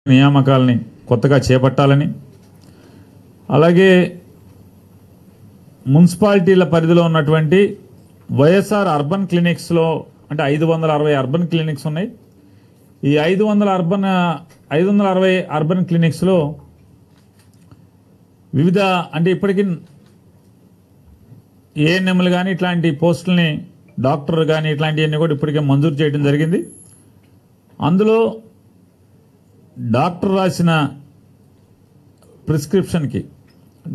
నియామకాలని కొత్తగా చేపట్టాలని, అలాగే మున్సిపాలిటీల పరిధిలో ఉన్నటువంటి వైఎస్ఆర్ అర్బన్ క్లినిక్స్లో అంటే 560 అర్బన్ క్లినిక్స్ ఉన్నాయి. ఈ 560 అర్బన్ క్లినిక్స్లో వివిధ అంటే ఇప్పటికీ ఏఎన్ఎంలు కానీ ఇట్లాంటి పోస్టుల్ని డాక్టర్ కానీ ఇట్లాంటివన్నీ కూడా ఇప్పటికే మంజూరు చేయడం జరిగింది. అందులో డాక్టర్ రాసిన ప్రిస్క్రిప్షన్కి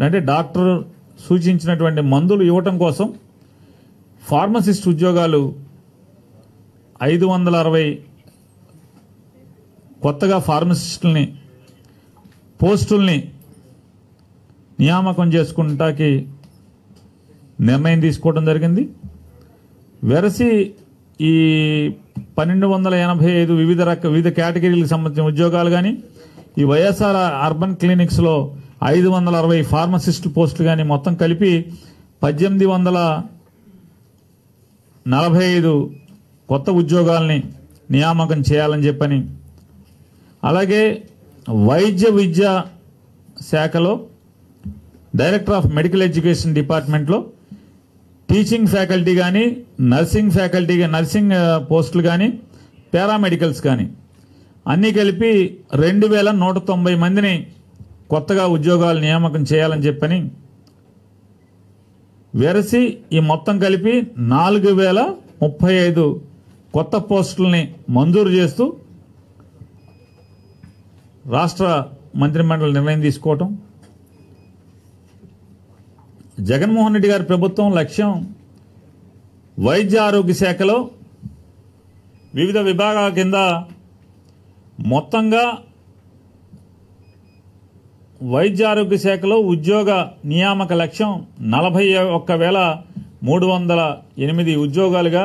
అంటే డాక్టర్ సూచించినటువంటి మందులు ఇవ్వటం కోసం ఫార్మసిస్ట్ ఉద్యోగాలు 560 కొత్తగా ఫార్మసిస్టుల్ని పోస్టుల్ని నియామకం చేసుకుంటాకి నిర్ణయం తీసుకోవడం జరిగింది. వెరసి ఈ 1285 వివిధ కేటగిరీలకు సంబంధించిన ఉద్యోగాలు కానీ ఈ వైఎస్ఆర్ అర్బన్ క్లినిక్స్లో 560 ఫార్మసిస్ట్ పోస్టులు కానీ మొత్తం కలిపి 1845 కొత్త ఉద్యోగాల్ని నియామకం చేయాలని చెప్పని, అలాగే వైద్య విద్యా శాఖలో డైరెక్టర్ ఆఫ్ మెడికల్ ఎడ్యుకేషన్ డిపార్ట్మెంట్లో టీచింగ్ ఫ్యాకల్టీ కానీ నర్సింగ్ పోస్టులు కానీ పారామెడికల్స్ కానీ అన్నీ కలిపి 2190 మందిని కొత్తగా ఉద్యోగాలు నియామకం చేయాలని చెప్పని వెరసి ఈ మొత్తం కలిపి 4035 కొత్త పోస్టుల్ని మంజూరు చేస్తూ రాష్ట్ర మంత్రిమండలి నిర్ణయం తీసుకోవటం. జగన్మోహన్ రెడ్డి గారి ప్రభుత్వం లక్ష్యం వైద్య ఆరోగ్య శాఖలో వివిధ విభాగాల కింద మొత్తంగా వైద్య ఆరోగ్య శాఖలో ఉద్యోగ నియామక లక్ష్యం 41,308 ఉద్యోగాలుగా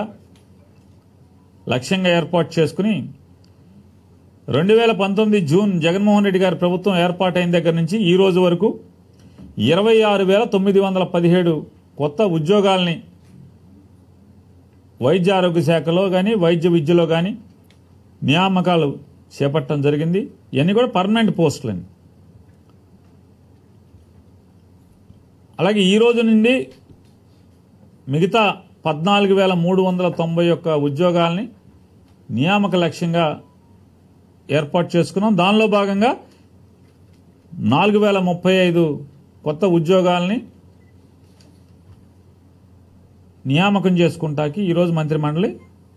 లక్ష్యంగా ఏర్పాటు చేసుకుని 2019 జూన్ జగన్మోహన్ రెడ్డి గారి ప్రభుత్వం ఏర్పాటైన దగ్గర నుంచి ఈ రోజు వరకు 26,917 కొత్త ఉద్యోగాల్ని వైద్య ఆరోగ్య శాఖలో కానీ వైద్య విద్యలో కానీ నియామకాలు చేపట్టడం జరిగింది. ఇవన్నీ కూడా పర్మనెంట్ పోస్టులని. అలాగే ఈ రోజు నుండి మిగతా 14,391 ఉద్యోగాల్ని నియామక లక్ష్యంగా ఏర్పాటు చేసుకున్నాం. దానిలో భాగంగా 4,035 కొత్త ఉద్యోగాల్ని నియామకం చేసుకుంటాకి ఈరోజు మంత్రిమండలి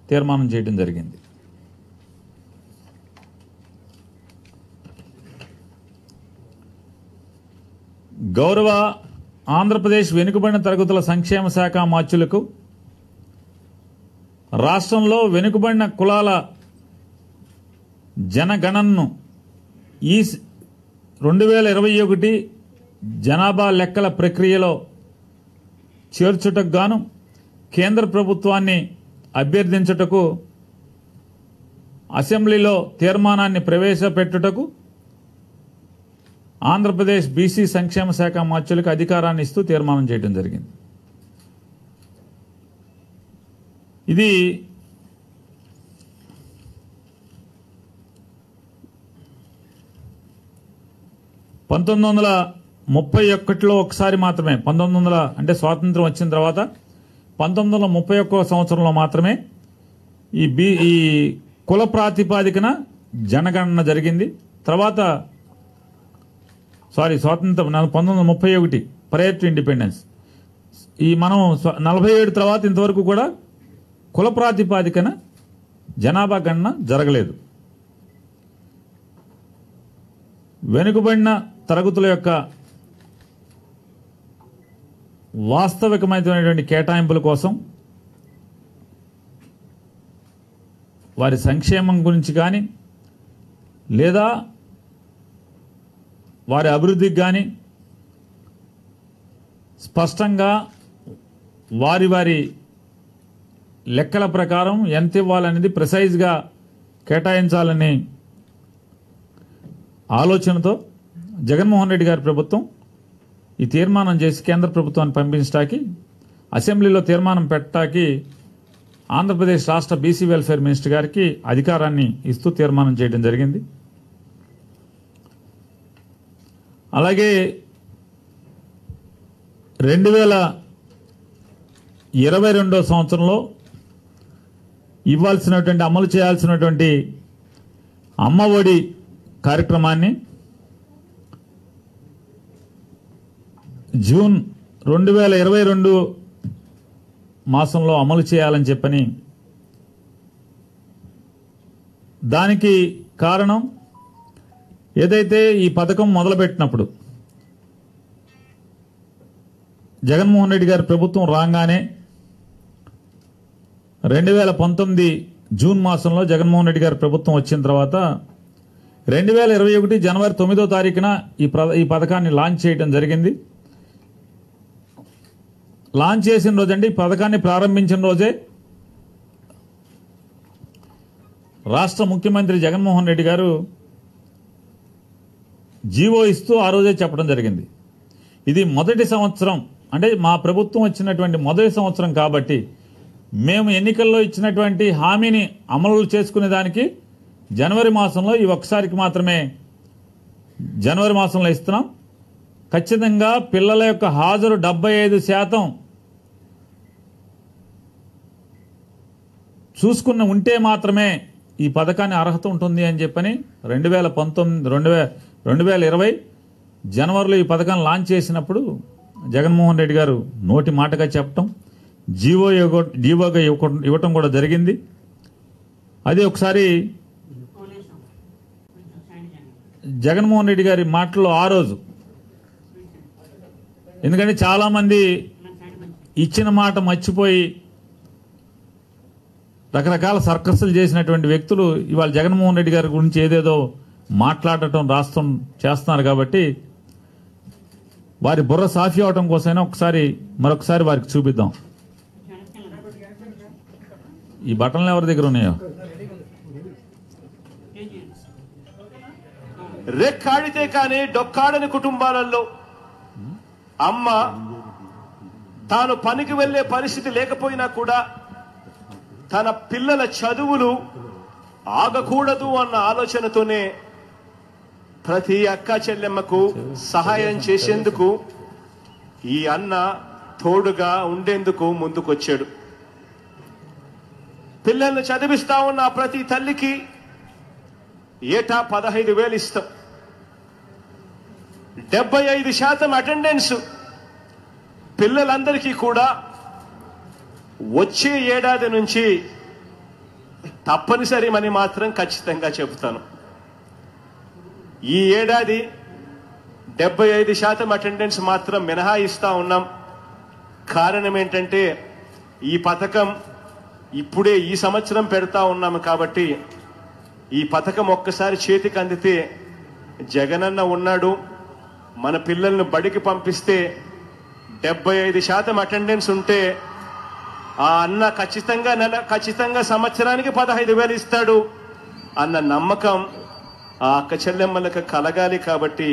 తీర్మానం చేయడం జరిగింది. గౌరవ ఆంధ్రప్రదేశ్ వెనుకబడిన తరగతుల సంక్షేమ శాఖ మాత్యులకు రాష్ట్రంలో వెనుకబడిన కులాల జనగణనను ఈ 2021 జనాభా లెక్కల ప్రక్రియలో చేర్చుటకు గాను కేంద్ర ప్రభుత్వాన్ని అభ్యర్థించుటకు అసెంబ్లీలో తీర్మానాన్ని ప్రవేశపెట్టుటకు ఆంధ్రప్రదేశ్ బీసీ సంక్షేమ శాఖ మాత్యులకు అధికారాన్ని ఇస్తూ తీర్మానం చేయడం జరిగింది. ఇది పంతొమ్మిది 1931లో ఒకసారి మాత్రమే 1900 అంటే స్వాతంత్రం వచ్చిన తర్వాత 1931 సంవత్సరంలో మాత్రమే ఈ కుల ప్రాతిపాదికన జనగణన జరిగింది. తర్వాత స్వాతంత్రం 1931 ప్రయర్ టు ఇండిపెండెన్స్. ఈ మనం 47 తర్వాత ఇంతవరకు కూడా కుల ప్రాతిపాదికన జనాభా గణన జరగలేదు. వెనుకబడిన తరగతుల యొక్క వాస్తవికమైనటువంటి కేటాయింపుల కోసం వారి సంక్షేమం గురించి కానీ లేదా వారి అభివృద్ధికి కానీ స్పష్టంగా వారి లెక్కల ప్రకారం ఎంత ఇవ్వాలనేది ప్రిసైజ్గా కేటాయించాలని ఆలోచనతో జగన్మోహన్ రెడ్డి గారి ప్రభుత్వం ఈ తీర్మానం చేసి కేంద్ర ప్రభుత్వాన్ని పంపించడానికి అసెంబ్లీలో తీర్మానం పెట్టడానికి ఆంధ్రప్రదేశ్ రాష్ట్ర బీసీ వెల్ఫేర్ మినిస్టర్ గారికి అధికారాన్ని ఇస్తూ తీర్మానం చేయడం జరిగింది. అలాగే 2022 సంవత్సరంలో ఇవ్వాల్సినటువంటి అమలు చేయాల్సినటువంటి అమ్మఒడి కార్యక్రమాన్ని జూన్ 2022 మాసంలో అమలు చేయాలని చెప్పని దానికి కారణం ఏదైతే ఈ పథకం మొదలుపెట్టినప్పుడు జగన్మోహన్ రెడ్డి గారి ప్రభుత్వం రాగానే 2019 జూన్ మాసంలో జగన్మోహన్ రెడ్డి గారి ప్రభుత్వం వచ్చిన తర్వాత 2021 జనవరి 9వ తారీఖున ఈ పథకాన్ని లాంచ్ చేయడం జరిగింది. లాంచ్ చేసిన రోజండి ఈ పథకాన్ని ప్రారంభించిన రోజే రాష్ట్ర ముఖ్యమంత్రి జగన్మోహన్ రెడ్డి గారు జీవో ఇస్తూ ఆ రోజే చెప్పడం జరిగింది. ఇది మొదటి సంవత్సరం, అంటే మా ప్రభుత్వం వచ్చినటువంటి మొదటి సంవత్సరం కాబట్టి మేము ఎన్నికల్లో ఇచ్చినటువంటి హామీని అమలు చేసుకునే దానికి జనవరి మాసంలో ఈ ఒక్కసారికి మాత్రమే జనవరి మాసంలో ఇస్తున్నాం. ఖచ్చితంగా పిల్లల యొక్క హాజరు 75% చూసుకున్న ఉంటే మాత్రమే ఈ పథకాన్ని అర్హత ఉంటుంది అని చెప్పని 2020 జనవరిలో ఈ పథకాన్ని లాంచ్ చేసినప్పుడు జగన్మోహన్ రెడ్డి గారు నోటి మాటగా చెప్పటం, జీవోగా ఇవ్వటం కూడా జరిగింది. అది ఒకసారి జగన్మోహన్ రెడ్డి గారి మాటల్లో ఆ రోజు, ఎందుకంటే చాలా మంది ఇచ్చిన మాట మర్చిపోయి రకరకాల సర్కస్లు చేసినటువంటి వ్యక్తులు ఇవాళ జగన్మోహన్ రెడ్డి గారి గురించి ఏదేదో మాట్లాడటం రాష్ట్రం చేస్తున్నారు. కాబట్టి వారి బుర్ర సాఫీ అవటం కోసమైనా మరొకసారి వారికి చూపిద్దాం. ఈ బటన్లు ఎవరి దగ్గర ఉన్నాయో రెక్కాడితే కానీ డొక్కాడని కుటుంబాలలో అమ్మ తాను పనికి వెళ్లే పరిస్థితి లేకపోయినా కూడా తన పిల్లల చదువులు ఆగకూడదు అన్న ఆలోచనతోనే ప్రతి అక్క చెల్లెమ్మకు సహాయం చేసేందుకు ఈ అన్న తోడుగా ఉండేందుకు ముందుకొచ్చాడు. పిల్లల్ని చదివిస్తా ఉన్న ప్రతి తల్లికి ఏటా 15,000 ఇస్తాం. 75% అటెండెన్స్ పిల్లలందరికీ కూడా వచ్చే ఏడాది నుంచి తప్పనిసరి అని మాత్రం ఖచ్చితంగా చెబుతాను. ఈ ఏడాది 75% అటెండెన్స్ మాత్రం మినహాయిస్తా ఉన్నాం. కారణం ఏంటంటే ఈ పథకం ఇప్పుడే ఈ సంవత్సరం పెడతా ఉన్నాము కాబట్టి ఈ పథకం ఒక్కసారి చేతికి అందితే జగనన్న ఉన్నాడు, మన పిల్లల్ని బడికి పంపిస్తే 75% అటెండెన్స్ ఉంటే ఆ అన్న ఖచ్చితంగా సంవత్సరానికి 15,000 ఇస్తాడు అన్న నమ్మకం ఆ అక్క చెల్లెమ్మలకు కలగాలి. కాబట్టి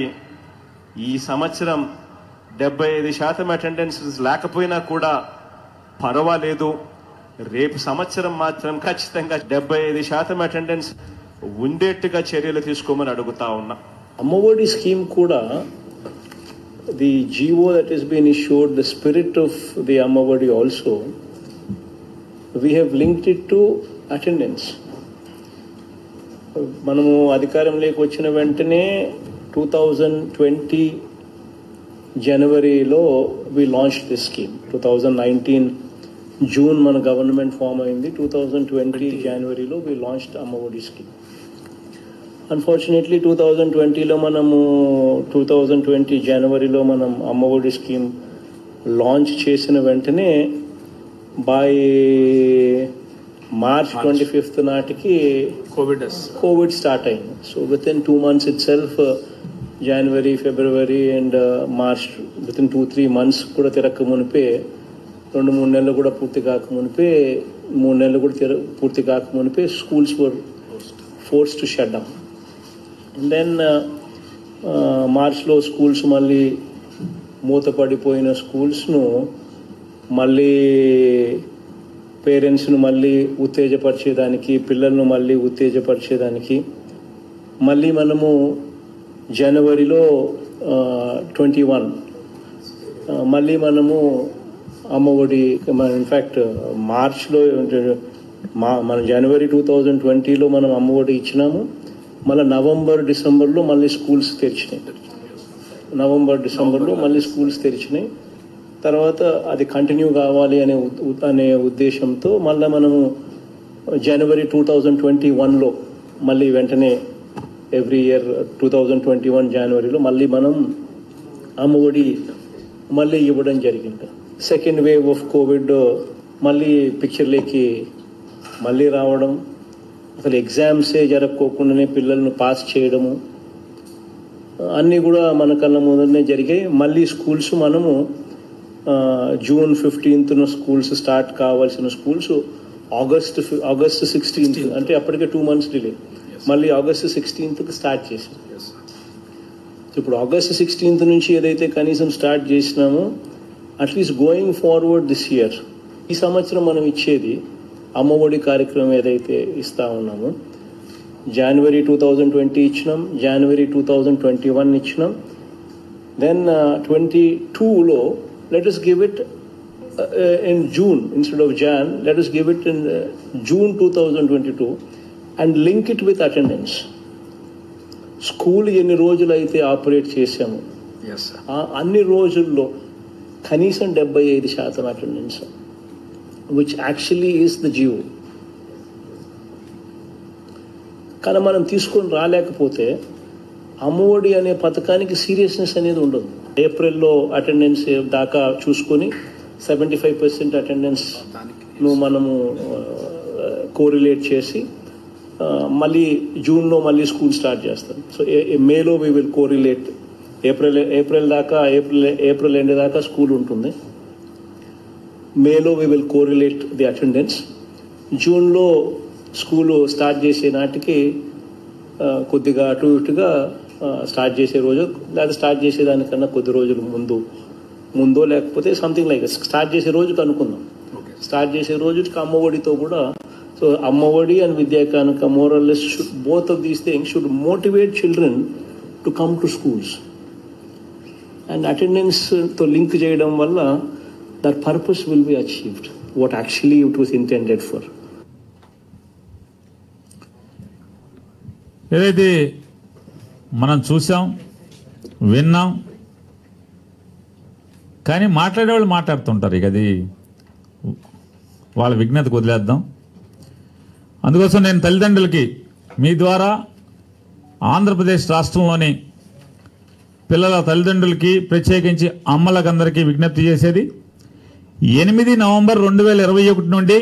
ఈ సంవత్సరం 75% అటెండెన్స్ లేకపోయినా కూడా పర్వాలేదు, రేపు సంవత్సరం మాత్రం ఖచ్చితంగా 75% అటెండెన్స్ ఉండేట్టుగా చర్యలు తీసుకోమని అడుగుతా ఉన్నా. అమ్మఒడి స్కీమ్ కూడా the GO that has been issued, the spirit of the Ammavadi also, we have linked it to attendance. మనము అధికారంలోకి వచ్చిన వెంటనే 2020 జనవరిలో we launched this scheme. 2019 June మన గవర్నమెంట్ ఫామ్ అయింది. 2020 జనవరిలో we launched Ammavodi scheme. Unfortunately 2020 జనవరిలో మనం అమ్మఒడి స్కీమ్ లాంచ్ చేసిన వెంటనే బై మార్చ్ 25th నాటికి కోవిడ్ స్టార్ట్ అయింది. So with in 2 months it self, January, February and March, with in 2-3 months కూడా తిరక్క మునిపే, 2-3 నెలలు కూడా పూర్తి కాక మునిపే, 3 నెలలు కూడా పూర్తి కాక మునిపే schools were forced to shut down. Then మార్చ్లో స్కూల్స్ మళ్ళీ మూతపడిపోయిన స్కూల్స్ను మళ్ళీ పేరెంట్స్ను మళ్ళీ ఉత్తేజపరిచేదానికి, పిల్లలను మళ్ళీ ఉత్తేజపరిచేదానికి మళ్ళీ మనము జనవరిలో 2021 మళ్ళీ మనము అమ్మఒడి ఇన్ఫ్యాక్ట్ మార్చ్లో మన జనవరి 2020లో మనం అమ్మఒడి ఇచ్చినాము. మళ్ళీ నవంబర్ డిసెంబర్లో మళ్ళీ స్కూల్స్ తెరిచినాయి. తర్వాత అది కంటిన్యూ కావాలి అనే ఉద్దేశంతో మళ్ళీ మనము జనవరి 2021లో మళ్ళీ వెంటనే ఎవ్రీ ఇయర్ 2021 జనవరిలో మళ్ళీ మనం అమ్మఒడి మళ్ళీ ఇవ్వడం జరిగింది. సెకండ్ వేవ్ ఆఫ్ కోవిడ్ మళ్ళీ పిక్చర్లోకి మళ్ళీ రావడం, అసలు ఎగ్జామ్సే జరగకోకుండానే పిల్లలను పాస్ చేయడము అన్నీ కూడా మన కళ్ళ ముందరనే జరిగాయి. మళ్ళీ స్కూల్స్ మనము జూన్ 15th స్కూల్స్ స్టార్ట్ కావాల్సిన స్కూల్స్ ఆగస్ట్ 16th అంటే అప్పటికే 2 months డిలే, మళ్ళీ ఆగస్ట్ 16th స్టార్ట్ చేసాం. ఇప్పుడు ఆగస్ట్ 16th నుంచి ఏదైతే కనీసం స్టార్ట్ చేసినామో at least going forward this year, ఈ సంవత్సరం మనం ఇచ్చేది అమ్మఒడి కార్యక్రమం ఏదైతే ఇస్తా ఉన్నామో జనవరి 2020 ఇచ్చినాం, జనవరి 2021 ఇచ్చినాం. దెన్ 22లో let us give it in June instead of Jan. Let us give it in June 2022 and link it with attendance. School ఎన్ని రోజులు అయితే ఆపరేట్ చేశాము అన్ని రోజుల్లో కనీసం 75% attendance, which actually is the GO. కానీ మనం తీసుకొని రాలేకపోతే అమ్మఒడి అనే పథకానికి సీరియస్నెస్ అనేది ఉండదు. ఏప్రిల్లో అటెండెన్స్ దాకా చూసుకొని 75% అటెండెన్స్ను మనము కోరిలేట్ చేసి మళ్ళీ జూన్లో మళ్ళీ స్కూల్ స్టార్ట్ చేస్తాం. సో మేలో వీ విల్ కోరిలేట్. ఏప్రిల్ దాకా ఏప్రిల్ ఎండ్ దాకా స్కూల్ ఉంటుంది. మేలో we will correlate the attendance. జూన్లో స్కూలు స్టార్ట్ చేసే నాటికి కొద్దిగా అటు ఇటుగా స్టార్ట్ చేసే రోజు లేదా స్టార్ట్ చేసేదానికన్నా కొద్ది రోజులు ముందో లేకపోతే సంథింగ్ లైక్ స్టార్ట్ చేసే రోజుకి అనుకుందాం. స్టార్ట్ చేసే రోజుకి అమ్మఒడితో కూడా, సో అమ్మఒడి అండ్ విద్యా కానుక మోరల్లెస్ both of these things should motivate children to come to schools. And అటెండెన్స్తో link చేయడం వల్ల that purpose will be achieved what actually it was intended for. ఏదైతే మనం చూసాం, విన్నాం, కానీ మాట్లాడేవాళ్ళు మాట్లాడుతుంటారు. ఇక అది వాళ్ళ విజ్ఞతకు వదిలేద్దాం. అందుకోసం నేను తల్లిదండ్రులకి మీ ద్వారా ఆంధ్రప్రదేశ్ రాష్ట్రంలోని పిల్లల తల్లిదండ్రులకి ప్రత్యేకించి అమ్మలకందరికీ విజ్ఞప్తి చేసేది 8 నవంబర్ 2021 నుండి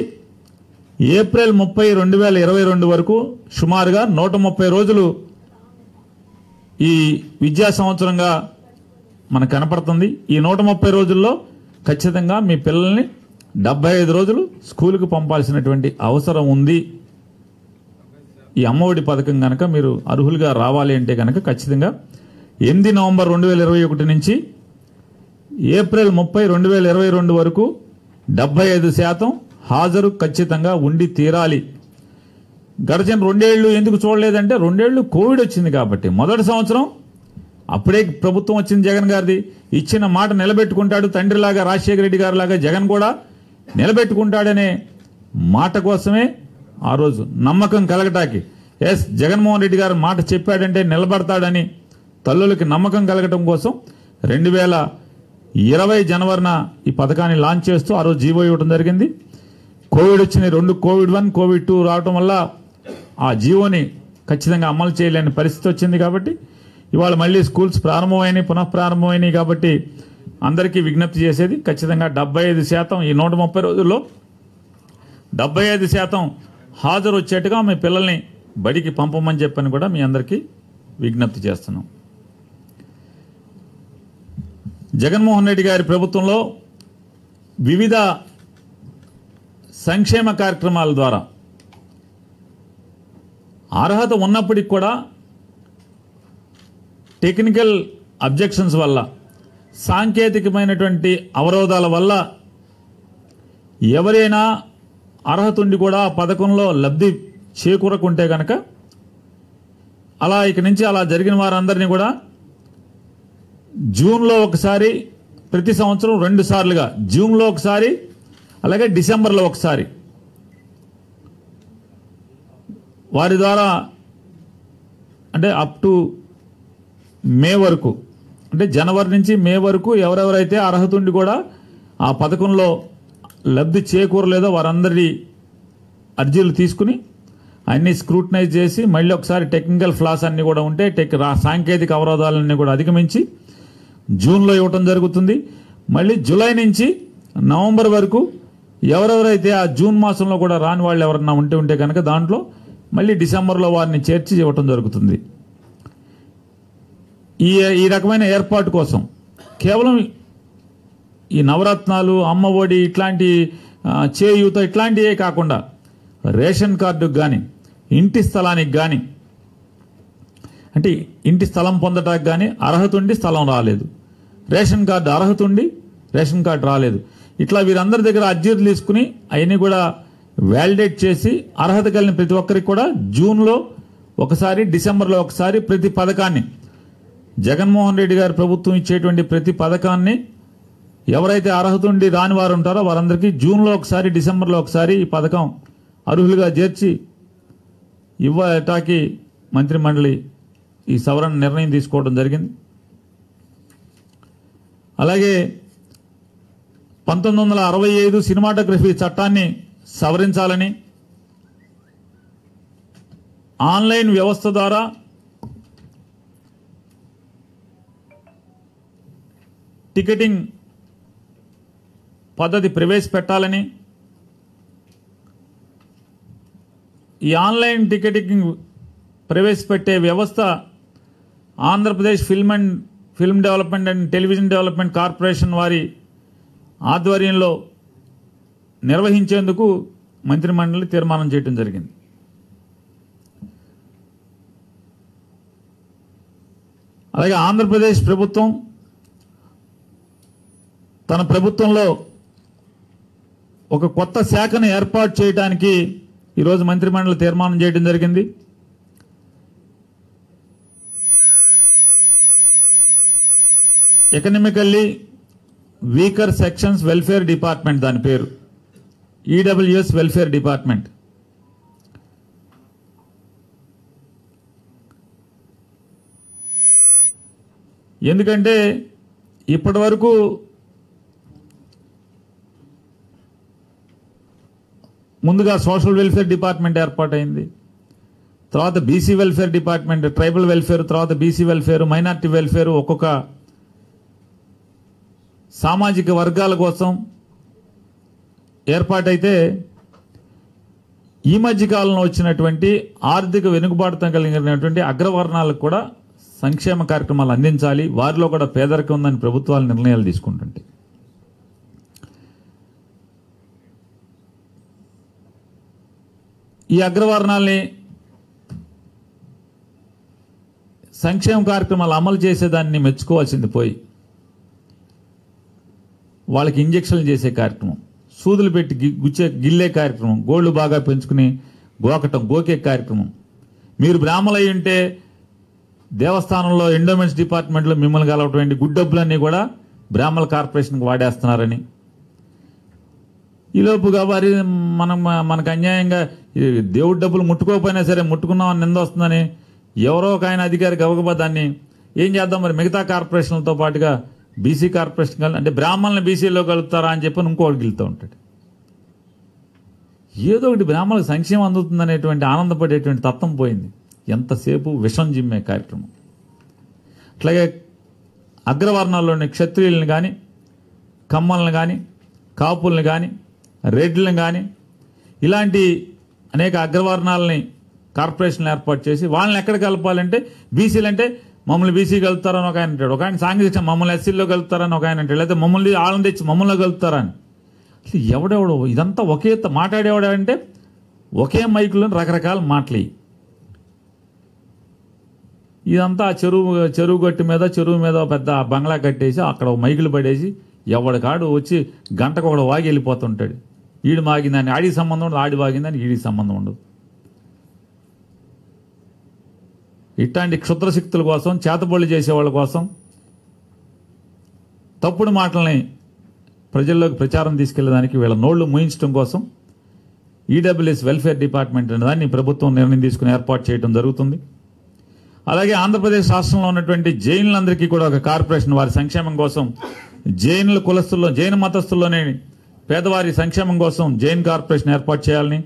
ఏప్రిల్ 30, 2022 వరకు సుమారుగా 130 రోజులు ఈ విద్యా సంవత్సరంగా మనకు కనపడుతుంది. ఈ 130 రోజుల్లో ఖచ్చితంగా మీ పిల్లల్ని 75 రోజులు స్కూలుకు పంపాల్సినటువంటి అవసరం ఉంది. ఈ అమ్మఒడి పథకం కనుక మీరు అర్హులుగా రావాలి అంటే కనుక ఖచ్చితంగా 8 నవంబర్ 2021 నుంచి ఏప్రిల్ 30, 2022 వరకు 75% హాజరు ఖచ్చితంగా ఉండి తీరాలి. గడిచిన 2 ఏళ్లు ఎందుకు చూడలేదంటే 2 ఏళ్లు కోవిడ్ వచ్చింది కాబట్టి. మొదటి సంవత్సరం అప్పుడే ప్రభుత్వం వచ్చింది జగన్ గారిది, ఇచ్చిన మాట నిలబెట్టుకుంటాడు. తండ్రిలాగా రాజశేఖర రెడ్డి గారి లాగా జగన్ కూడా నిలబెట్టుకుంటాడనే మాట కోసమే ఆ రోజు నమ్మకం కలగటానికి, ఎస్ జగన్మోహన్ రెడ్డి గారు మాట చెప్పాడంటే నిలబడతాడని తల్లులకి నమ్మకం కలగటం కోసం 2020 జనవరిన ఈ పథకాన్ని లాంచ్ చేస్తూ ఆ రోజు జీవో ఇవ్వడం జరిగింది. కోవిడ్ వచ్చినాయి, 2 కోవిడ్-1, కోవిడ్-2 రావటం వల్ల ఆ జీవోని ఖచ్చితంగా అమలు చేయలేని పరిస్థితి వచ్చింది. కాబట్టి ఇవాళ మళ్ళీ స్కూల్స్ ప్రారంభమైనాయి, పునఃప్రారంభమైనాయి. కాబట్టి అందరికీ విజ్ఞప్తి చేసేది ఖచ్చితంగా 75% ఈ 130 రోజుల్లో 75% హాజరు వచ్చేట్టుగా మీ పిల్లల్ని బడికి పంపమని చెప్పని కూడా మీ అందరికీ విజ్ఞప్తి చేస్తున్నాం. జగన్మోహన్ రెడ్డి గారి ప్రభుత్వంలో వివిధ సంక్షేమ కార్యక్రమాల ద్వారా అర్హత ఉన్నప్పటికీ కూడా టెక్నికల్ అబ్జెక్షన్స్ వల్ల, సాంకేతికమైనటువంటి అవరోధాల వల్ల ఎవరైనా అర్హత ఉండి కూడా ఆ పథకంలో లబ్ధి చేకూరకుంటే కనుక అలా ఇక నుంచి అలా జరిగిన వారందరినీ కూడా జూన్లో ఒకసారి, ప్రతి సంవత్సరం 2 సార్లుగా, జూన్లో ఒకసారి అలాగే డిసెంబర్లో ఒకసారి వారి ద్వారా అంటే అప్ టు మే వరకు, అంటే జనవరి నుంచి మే వరకు ఎవరెవరైతే అర్హత ఉండి కూడా ఆ పథకంలో లబ్ధి చేకూరలేదో వారందరి అర్జీలు తీసుకుని అన్ని స్క్రూటనైజ్ చేసి మళ్ళీ ఒకసారి టెక్నికల్ ఫ్లాస్ అన్ని కూడా ఉంటే సాంకేతిక అవరోధాలన్నీ కూడా అధిగమించి జూన్లో ఇవ్వటం జరుగుతుంది. మళ్ళీ జూలై నుంచి నవంబర్ వరకు ఎవరెవరైతే ఆ జూన్ మాసంలో కూడా రాని వాళ్ళు ఎవరన్నా ఉంటే కనుక దాంట్లో మళ్ళీ డిసెంబర్లో వారిని చేర్చి ఇవ్వటం జరుగుతుంది. ఈ రకమైన ఏర్పాటు కోసం కేవలం ఈ నవరత్నాలు, అమ్మ ఒడి, ఇట్లాంటి చేయూత ఇట్లాంటివే కాకుండా రేషన్ కార్డుకు కానీ, ఇంటి స్థలానికి కానీ, అంటే ఇంటి స్థలం పొందటానికి కానీ అర్హత ఉండి స్థలం రాలేదు, రేషన్ కార్డు అర్హత ఉండి రేషన్ కార్డు రాలేదు, ఇట్లా వీరందరి దగ్గర అర్జీలు తీసుకుని అవన్నీ కూడా వ్యాలిడేట్ చేసి అర్హత కలిగిన ప్రతి ఒక్కరికి కూడా జూన్లో ఒకసారి, డిసెంబర్లో ఒకసారి ప్రతి పథకాన్ని, జగన్మోహన్ రెడ్డి గారి ప్రభుత్వం ఇచ్చేటువంటి ప్రతి పథకాన్ని ఎవరైతే అర్హత ఉండి రాని వారు ఉంటారో వారందరికీ జూన్లో ఒకసారి, డిసెంబర్లో ఒకసారి ఈ పథకం అర్హులుగా చేర్చి ఇవ్వటానికి మంత్రిమండలి ఈ సవరణ నిర్ణయం తీసుకోవడం జరిగింది. అలాగే 1965 సినిమాటోగ్రఫీ చట్టాన్ని సవరించాలని, ఆన్లైన్ వ్యవస్థ ద్వారా టికెటింగ్ పద్ధతి ప్రవేశపెట్టాలని, ఈ ఆన్లైన్ టికెటింగ్ ప్రవేశపెట్టే వ్యవస్థ Andhra Pradesh film development and television development corporation వారి ఆధ్వర్యంలో నిర్వహించేందుకు మంత్రిమండలి తీర్మానం చేయడం జరిగింది. అలాగే ఆంధ్రప్రదేశ్ ప్రభుత్వం తన ప్రభుత్వంలో ఒక కొత్త శాఖను ఏర్పాటు చేయడానికి ఈరోజు మంత్రిమండలి తీర్మానం చేయడం జరిగింది. Economically weaker sections welfare department, దాని పేరు ఈడబ్ల్యూఎస్ వెల్ఫేర్ డిపార్ట్మెంట్. ఎందుకంటే ఇప్పటి వరకు ముందుగా సోషల్ వెల్ఫేర్ డిపార్ట్మెంట్ ఏర్పాటైంది, తర్వాత BC welfare department, tribal welfare, తర్వాత బీసీ వెల్ఫేర్, మైనార్టీ వెల్ఫేర్, ఒక్కొక్క సామాజిక వర్గాల కోసం ఏర్పాటైతే ఈ మధ్య కాలంలో వచ్చినటువంటి ఆర్థిక వెనుకబాటుతో కలిగినటువంటి అగ్రవర్ణాలకు కూడా సంక్షేమ కార్యక్రమాలు అందించాలి, వారిలో కూడా పేదరికం ఉందని ప్రభుత్వాలు నిర్ణయాలు తీసుకుంటుంటాయి. ఈ అగ్రవర్ణాలని సంక్షేమ కార్యక్రమాలు అమలు చేసేదాన్ని మెచ్చుకోవాల్సింది పోయి వాళ్ళకి ఇంజక్షన్లు చేసే కార్యక్రమం, సూదులు పెట్టి గిల్లే కార్యక్రమం, గోళ్లు బాగా పెంచుకుని గోకే కార్యక్రమం. మీరు బ్రాహ్మణులు అయి ఉంటే దేవస్థానంలో ఎండోమెంట్స్ డిపార్ట్మెంట్లో మిమ్మల్ని కలవటువంటి గుడ్డబ్బులన్నీ కూడా బ్రాహ్మణ కార్పొరేషన్కి వాడేస్తున్నారని, ఈలోపుగా వారి మనకు అన్యాయంగా దేవుడి డబ్బులు ముట్టుకోకపోయినా సరే ముట్టుకున్నామని నింద వస్తుందని ఎవరో ఒక ఆయన అధికారి గబగబా దాన్ని ఏం చేద్దాం మరి మిగతా కార్పొరేషన్లతో పాటుగా బీసీ కార్పొరేషన్ అంటే బ్రాహ్మణులను బీసీలో కలుపుతారా అని చెప్పి ఇంకోటి గెలుతూ ఉంటాడు. ఏదో ఒకటి బ్రాహ్మణులకు సంక్షేమం అందుతుందనేటువంటి ఆనందపడేటువంటి తత్వం పోయింది. ఎంతసేపు విషం జిమ్మే కార్యక్రమం. అట్లాగే అగ్రవర్ణాల్లోని క్షత్రియులను కానీ, కమ్మలను కానీ, కాపుల్ని కానీ, రెడ్లను కానీ, ఇలాంటి అనేక అగ్రవర్ణాలని కార్పొరేషన్లు ఏర్పాటు చేసి వాళ్ళని ఎక్కడ కలపాలంటే బీసీలు అంటే మమ్మల్ని బీసీ కలుపుతారని ఒక ఆయన అంటాడు, ఒక ఆయన సాంఘిక మమ్మల్ని ఎస్సీలో కలుపుతారని ఒక ఆయన అంటాడు, లేదా మమ్మల్ని వాళ్ళని తెచ్చి మమ్మల్ని కలుపుతారని. అసలు ఎవడెవడో ఇదంతా ఒకే మాట్లాడేవాడంటే ఒకే మైకులో రకరకాల మాటలు. ఇదంతా చెరువు గట్టు మీద చెరువు మీద పెద్ద బంగ్లా కట్టేసి అక్కడ మైకులు పడేసి ఎవడికాడు వచ్చి గంటకు ఒకడు వాగి వెళ్ళిపోతుంటాడు. ఈడు మాగిందని ఆడికి సంబంధం ఉండదు, ఆడి వాగిందని ఈడికి సంబంధం ఉండదు. ఇట్లాంటి క్షుద్రశక్తుల కోసం, చేతబడులు చేసేవాళ్ళ కోసం తప్పుడు మాటల్ని ప్రజల్లోకి ప్రచారం తీసుకెళ్లేదానికి వీళ్ళ నోళ్లు మూయించడం కోసం ఈడబ్ల్యూఎస్ వెల్ఫేర్ డిపార్ట్మెంట్ అనే దాన్ని ప్రభుత్వం నిర్ణయం తీసుకుని ఏర్పాటు చేయడం జరుగుతుంది. అలాగే ఆంధ్రప్రదేశ్ రాష్ట్రంలో ఉన్నటువంటి జైనులందరికీ కూడా ఒక కార్పొరేషన్ వారి సంక్షేమం కోసం జైనుల కులస్తుల్లో జైన మతస్థుల్లోనే పేదవారి సంక్షేమం కోసం జైన్ కార్పొరేషన్ ఏర్పాటు చేయాలని,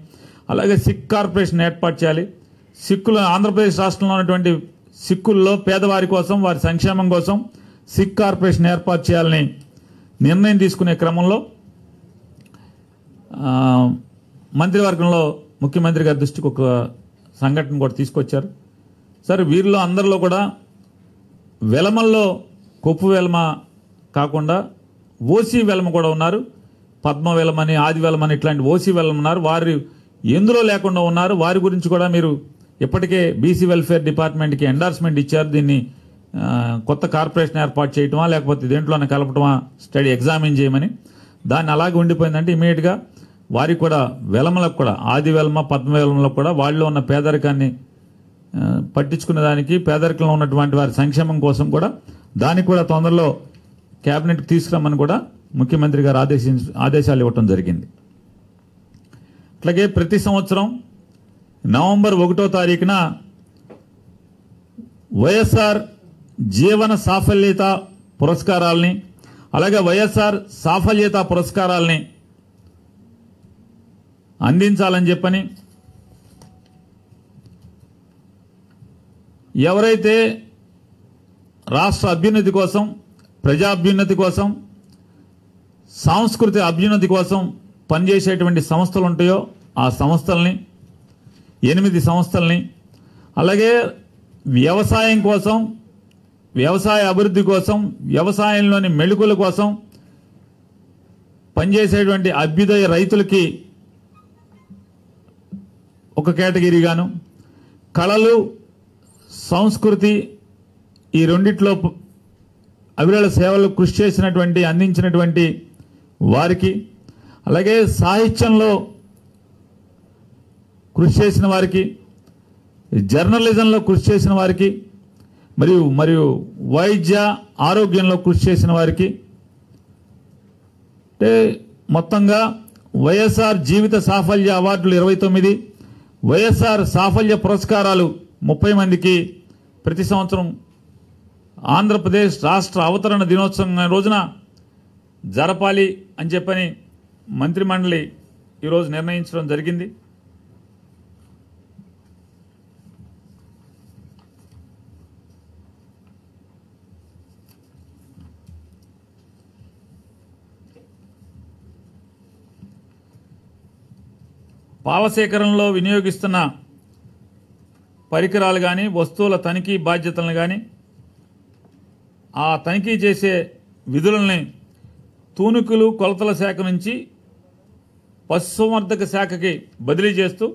అలాగే సిక్ కార్పొరేషన్ ఏర్పాటు చేయాలి. సిక్కులు ఆంధ్రప్రదేశ్ రాష్ట్రంలో ఉన్నటువంటి సిక్కుల్లో పేదవారి కోసం వారి సంక్షేమం కోసం సిక్ కార్పొరేషన్ ఏర్పాటు చేయాలని నిర్ణయం తీసుకునే క్రమంలో మంత్రివర్గంలో ముఖ్యమంత్రి గారి దృష్టికి ఒక సంఘటన కూడా తీసుకొచ్చారు. సరే, వీరిలో అందరిలో కూడా వెలమల్లో కొప్పు వెలమ కాకుండా ఓసీ వెలమ కూడా ఉన్నారు. పద్మ వెలమని, ఆది వెలమని ఇట్లాంటి ఓసీ వెలమ ఉన్నారు. వారు ఎందులో లేకుండా ఉన్నారు. వారి గురించి కూడా మీరు ఇప్పటికే బీసీ వెల్ఫేర్ డిపార్ట్మెంట్కి ఎండార్స్మెంట్ ఇచ్చారు. దీన్ని కొత్త కార్పొరేషన్ ఏర్పాటు చేయటమా లేకపోతే దేంట్లోనే కలపటమా స్టడీ ఎగ్జామిన్ చేయమని. దాన్ని అలాగే ఉండిపోయిందంటే ఇమీడియట్గా వారికి కూడా వెలమలకు కూడా ఆది వెలమ పద్మ వెలమలకు కూడా వాళ్ళలో ఉన్న పేదరికాన్ని పట్టించుకునే దానికి పేదరికంలో ఉన్నటువంటి వారి సంక్షేమం కోసం కూడా దానికి కూడా తొందరలో కేబినెట్కి తీసుకురామని కూడా ముఖ్యమంత్రి గారు ఆదేశాలు ఇవ్వటం జరిగింది. అట్లాగే ప్రతి సంవత్సరం నవంబర్ 1వ తారీఖున వైఎస్ఆర్ జీవన సాఫల్యత పురస్కారాలని అలాగే వైఎస్ఆర్ సాఫల్యత పురస్కారాలని అందించాలని చెప్పని ఎవరైతే రాష్ట్ర అభ్యున్నతి కోసం, ప్రజాభ్యున్నతి కోసం, సాంస్కృతిక అభ్యున్నతి కోసం పనిచేసేటువంటి సంస్థలు ఉంటాయో ఆ సంస్థల్ని 8 సంస్థల్ని, అలాగే వ్యవసాయం కోసం, వ్యవసాయ అభివృద్ధి కోసం, వ్యవసాయంలోని మెళుకుల కోసం పనిచేసేటువంటి అభ్యుదయ రైతులకి ఒక కేటగిరీగాను, కళలు సంస్కృతి ఈ రెండిట్లో అవిరళ సేవలు కృషి చేసినటువంటి అందించినటువంటి వారికి, అలాగే సాహిత్యంలో కృషి చేసిన వారికి, జర్నలిజంలో కృషి చేసిన వారికి మరియు వైద్య ఆరోగ్యంలో కృషి చేసిన వారికి అంటే మొత్తంగా వైఎస్ఆర్ జీవిత సాఫల్య అవార్డులు 29, వైఎస్ఆర్ సాఫల్య పురస్కారాలు 30 మందికి ప్రతి సంవత్సరం ఆంధ్రప్రదేశ్ రాష్ట్ర అవతరణ దినోత్సవం రోజున జరపాలి అని చెప్పని మంత్రిమండలి ఈరోజు నిర్ణయించడం జరిగింది. పాల సేకరణలో వినియోగిస్తున్న పరికరాలు కానీ, వస్తువుల తనిఖీ బాధ్యతలను కానీ, ఆ తనిఖీ చేసే విధులని తూనికలు కొలతల శాఖ నుంచి పశుసంవర్ధక శాఖకి బదిలీ చేస్తూ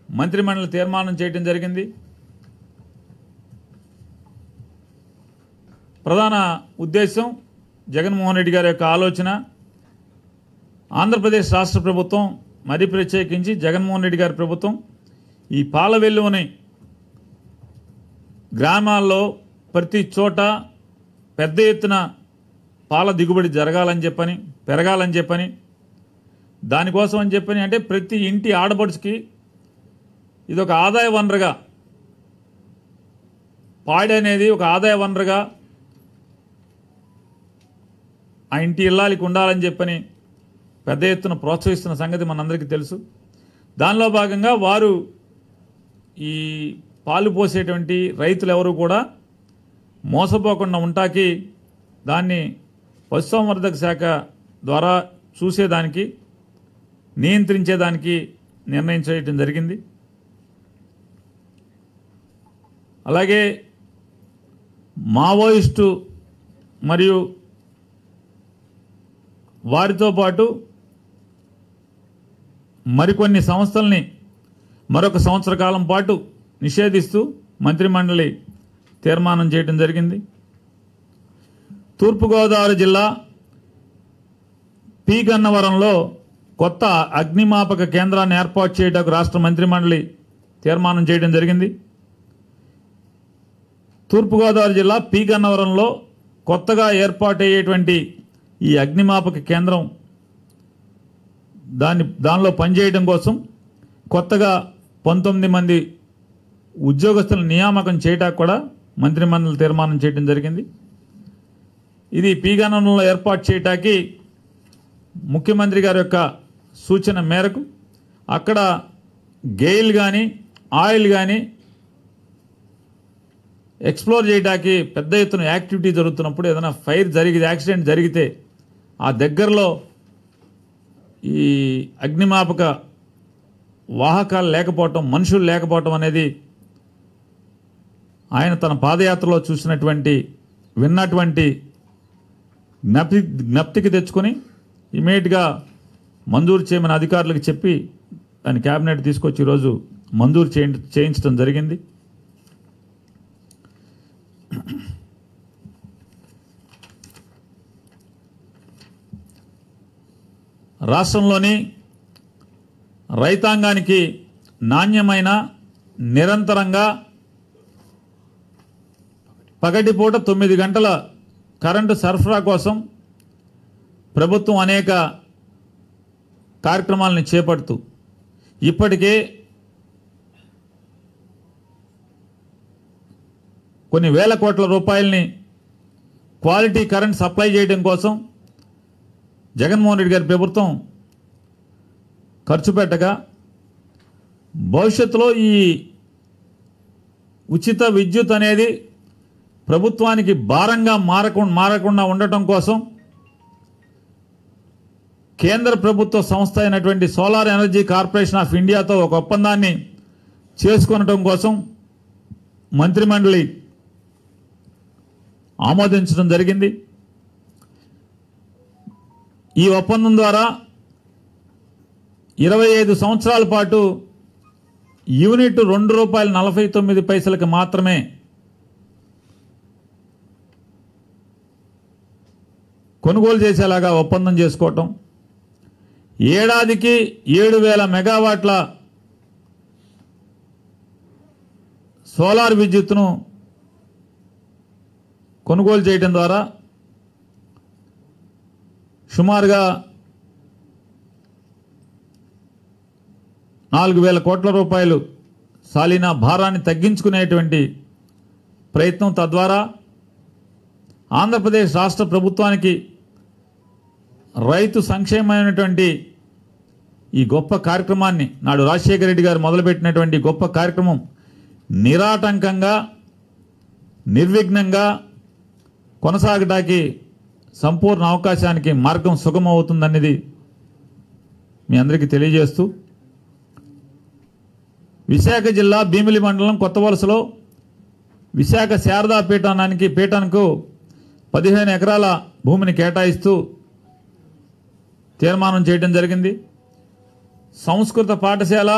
మంత్రిమండలి తీర్మానం చేయడం జరిగింది. ప్రధాన ఉద్దేశం జగన్మోహన్ రెడ్డి గారి యొక్క ఆలోచన, ఆంధ్రప్రదేశ్ రాష్ట్ర ప్రభుత్వం మరీ ప్రత్యేకించి జగన్మోహన్ రెడ్డి గారి ప్రభుత్వం ఈ పాల వెల్లువని గ్రామాల్లో ప్రతి చోట పెద్ద ఎత్తున పాల దిగుబడి జరగాలని చెప్పని, పెరగాలని చెప్పని, దానికోసం అని చెప్పని అంటే ప్రతి ఇంటి ఆడపడుచుకి ఇదొక ఆదాయ వనరుగా, పాడి అనేది ఒక ఆదాయ వనరుగా ఆ ఇంటి ఇల్లాలికి ఉండాలని చెప్పని పెద్ద ఎత్తున ప్రోత్సహిస్తున్న సంగతి మనందరికీ తెలుసు. దానిలో భాగంగా వారు ఈ పాలు పోసేటువంటి రైతులు ఎవరు కూడా మోసపోకుండా ఉంటాకి దాన్ని పశుసంవర్ధక శాఖ ద్వారా చూసేదానికి, నియంత్రించేదానికి నిర్ణయం చేయడం జరిగింది. అలాగే మావోయిస్టు మరియు వారితో పాటు మరికొన్ని సంస్థల్ని మరొక సంవత్సర కాలం పాటు నిషేధిస్తూ మంత్రిమండలి తీర్మానం చేయడం జరిగింది. తూర్పుగోదావరి జిల్లా పి గన్నవరంలో కొత్త అగ్నిమాపక కేంద్రాన్ని ఏర్పాటు చేయడానికి రాష్ట్ర మంత్రిమండలి తీర్మానం చేయడం జరిగింది. తూర్పుగోదావరి జిల్లా పి గన్నవరంలో కొత్తగా ఏర్పాటయ్యేటువంటి ఈ అగ్నిమాపక కేంద్రం దానిలో పనిచేయడం కోసం కొత్తగా 19 మంది ఉద్యోగస్తుల నియామకం చేయటానికి కూడా మంత్రిమండలి తీర్మానం చేయడం జరిగింది. ఇది పీగనంలో ఏర్పాటు చేయటానికి ముఖ్యమంత్రి గారి యొక్క సూచన మేరకు అక్కడ గెయిల్ కానీ ఆయిల్ కానీ ఎక్స్ప్లోర్ చేయడానికి పెద్ద ఎత్తున యాక్టివిటీ జరుగుతున్నప్పుడు ఏదైనా యాక్సిడెంట్ జరిగితే ఆ దగ్గరలో ఈ అగ్నిమాపక వాహకాలు లేకపోవటం, మనుషులు లేకపోవటం అనేది ఆయన తన పాదయాత్రలో చూసినటువంటి విన్నటువంటి జ్ఞప్తికి తెచ్చుకొని ఇమీడియట్గా మంజూరు చేయమని అధికారులకు చెప్పి దాని క్యాబినెట్ తీసుకొచ్చి ఈరోజు మంజూరు చేయించడం జరిగింది. రాష్ట్రంలోని రైతాంగానికి నాణ్యమైన నిరంతరంగా పగటిపూట 9 గంటల కరెంటు సరఫరా కోసం ప్రభుత్వం అనేక కార్యక్రమాలను చేపడుతూ ఇప్పటికే కొన్ని వేల కోట్ల రూపాయలని క్వాలిటీ కరెంట్ సప్లై చేయడం కోసం జగన్మోహన్ రెడ్డి గారి ప్రభుత్వం ఖర్చు పెట్టగా భవిష్యత్తులో ఈ ఉచిత విద్యుత్ అనేది ప్రభుత్వానికి భారంగా మారకుండా ఉండటం కోసం కేంద్ర ప్రభుత్వ సంస్థ అయినటువంటి సోలార్ ఎనర్జీ కార్పొరేషన్ ఆఫ్ ఇండియాతో ఒక ఒప్పందాన్ని చేసుకొనడం కోసం మంత్రిమండలి ఆమోదించడం జరిగింది. ఈ ఒప్పందం ద్వారా 25 సంవత్సరాల పాటు యూనిట్ ₹2.49 మాత్రమే కొనుగోలు చేసేలాగా ఒప్పందం చేసుకోవటం, ఏడాదికి 7,000 మెగావాట్ల సోలార్ విద్యుత్తును కొనుగోలు చేయడం ద్వారా సుమారుగా 4,000 కోట్ల రూపాయలు సాలినా భారాన్ని తగ్గించుకునేటువంటి ప్రయత్నం, తద్వారా ఆంధ్రప్రదేశ్ రాష్ట్ర ప్రభుత్వానికి రైతు సంక్షేమమైనటువంటి ఈ గొప్ప కార్యక్రమాన్ని నాడు రాజశేఖర రెడ్డి గారు మొదలుపెట్టినటువంటి గొప్ప కార్యక్రమం నిరాటంకంగా నిర్విఘ్నంగా కొనసాగడానికి సంపూర్ణ అవకాశానికి మార్గం సుగమవుతుందనేది మీ అందరికీ తెలియజేస్తూ, విశాఖ జిల్లా భీమిలి మండలం కొత్తవలసలో విశాఖ శారదా పీఠానికి 15 ఎకరాల భూమిని కేటాయిస్తూ తీర్మానం చేయడం జరిగింది. సంస్కృత పాఠశాల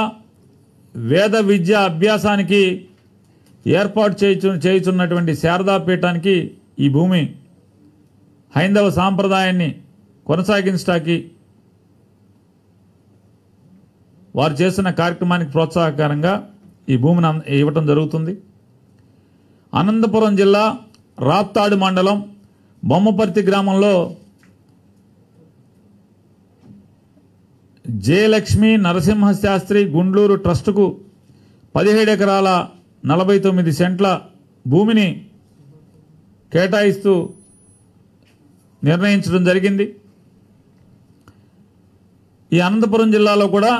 వేద విద్య అభ్యాసానికి ఏర్పాటు చేయుచున్నటువంటి శారదా పీఠానికి ఈ భూమి హైందవ సాంప్రదాయాన్ని కొనసాగించడానికి వారు చేసిన కార్యక్రమానికి ప్రోత్సాహకరంగా ఈ భూమిని ఇవ్వటం జరుగుతుంది. అనంతపురం జిల్లా రాప్తాడు మండలం బొమ్మపర్తి గ్రామంలో జయలక్ష్మి నరసింహశాస్త్రి గుండ్లూరు ట్రస్టుకు 17 ఎకరాల 49 సెంట్ల భూమిని కేటాయిస్తూ నిర్ణయించడం జరిగింది. ఈ అనంతపురం జిల్లాలో కూడా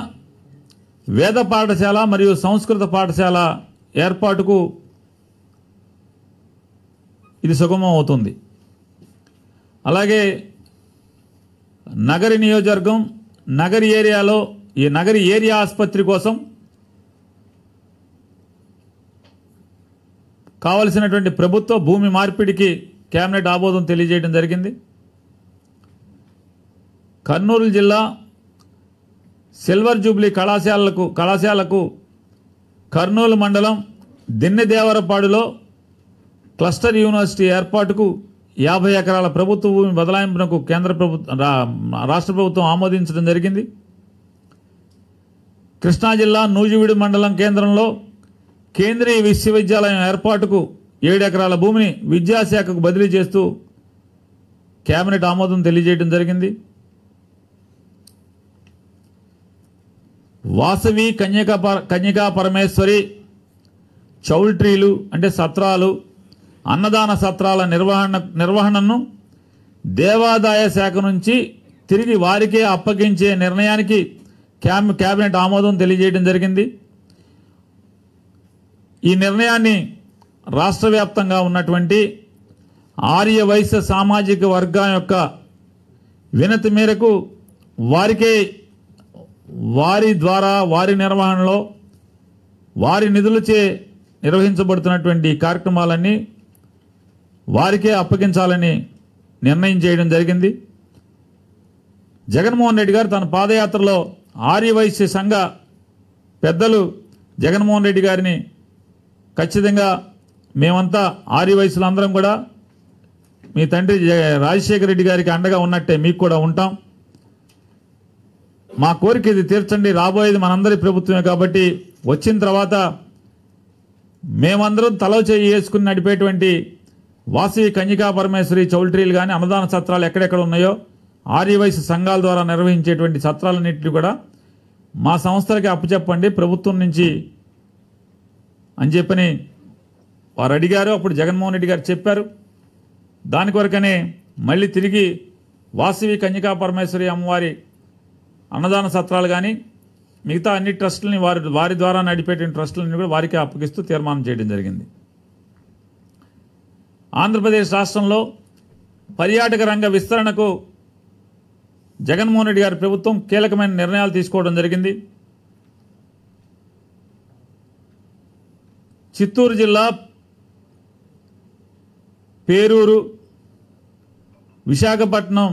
వేద పాఠశాల మరియు సంస్కృత పాఠశాల ఏర్పాటుకు ఇది సుగమం అవుతుంది. అలాగే నగరి నియోజకవర్గం నగరి ఏరియాలో ఈ నగరి ఏరియా ఆసుపత్రి కోసం కావలసినటువంటి ప్రభుత్వ భూమి మార్పిడికి కేబినెట్ ఆమోదం తెలియజేయడం జరిగింది. కర్నూలు జిల్లా సిల్వర్ జూబ్లీ కళాశాలకు కర్నూలు మండలం దిన్నెదేవరపాడులో క్లస్టర్ యూనివర్సిటీ ఏర్పాటుకు 50 ఎకరాల ప్రభుత్వ భూమి బదలాయింపునకు రాష్ట్ర ప్రభుత్వం ఆమోదించడం జరిగింది. కృష్ణా జిల్లా నూజివీడు మండలం కేంద్రంలో కేంద్రీయ విశ్వవిద్యాలయం ఏర్పాటుకు 7 ఎకరాల భూమిని విద్యాశాఖకు బదిలీ చేస్తూ కేబినెట్ ఆమోదం తెలియజేయడం జరిగింది. వాసవి కన్యకా పరమేశ్వరి చౌల్ట్రీలు అంటే సత్రాలు, అన్నదాన సత్రాల నిర్వహణను దేవాదాయ శాఖ నుంచి తిరిగి వారికే అప్పగించే నిర్ణయానికి కేబినెట్ ఆమోదం తెలియజేయడం జరిగింది. ఈ నిర్ణయాన్ని రాష్ట్ర వ్యాప్తంగా ఉన్నటువంటి ఆర్య వైశ్య సామాజిక వర్గం యొక్క వినతి మేరకు వారి ద్వారా వారి నిర్వహణలో వారి నిధులచే నిర్వహించబడుతున్నటువంటి కార్యక్రమాలన్నీ వారికే అప్పగించాలని నిర్ణయం చేయడం జరిగింది. జగన్మోహన్ రెడ్డి గారు తన పాదయాత్రలో ఆర్యవైశ్య సంఘ పెద్దలు జగన్మోహన్ రెడ్డి గారిని ఖచ్చితంగా మేమంతా ఆర్యవైశ్యులందరం కూడా మీ తండ్రి రాజశేఖర రెడ్డి గారికి అండగా ఉన్నట్టే మీకు కూడా ఉంటాం, మా కోరిక ఇది తీర్చండి, రాబోయేది మనందరి ప్రభుత్వమే కాబట్టి వచ్చిన తర్వాత మేమందరం తలో చేయి వేసుకుని నడిపేటువంటి వాసవి కన్యకా పరమేశ్వరి చౌల్ట్రీలు కానీ అన్నదాన సత్రాలు ఎక్కడెక్కడ ఉన్నాయో ఆర్యవైశ్య సంఘాల ద్వారా నిర్వహించేటువంటి సత్రాలన్నింటినీ కూడా మా సంస్థలకి అప్పచెప్పండి ప్రభుత్వం నుంచి అని చెప్పని వారు అడిగారు. అప్పుడు జగన్మోహన్ రెడ్డి గారు చెప్పారు. దాని కొరకనే మళ్ళీ తిరిగి వాసవి కన్యకా పరమేశ్వరి అమ్మవారి అన్నదాన సత్రాలు కానీ మిగతా అన్ని ట్రస్టులని వారి ద్వారా నడిపేటువంటి ట్రస్టులని కూడా వారికే అప్పగిస్తూ తీర్మానం చేయడం జరిగింది. ఆంధ్రప్రదేశ్ రాష్ట్రంలో పర్యాటక రంగ విస్తరణకు జగన్మోహన్ రెడ్డి గారి ప్రభుత్వం కీలకమైన నిర్ణయాలు తీసుకోవడం జరిగింది. చిత్తూరు జిల్లా పేరూరు, విశాఖపట్నం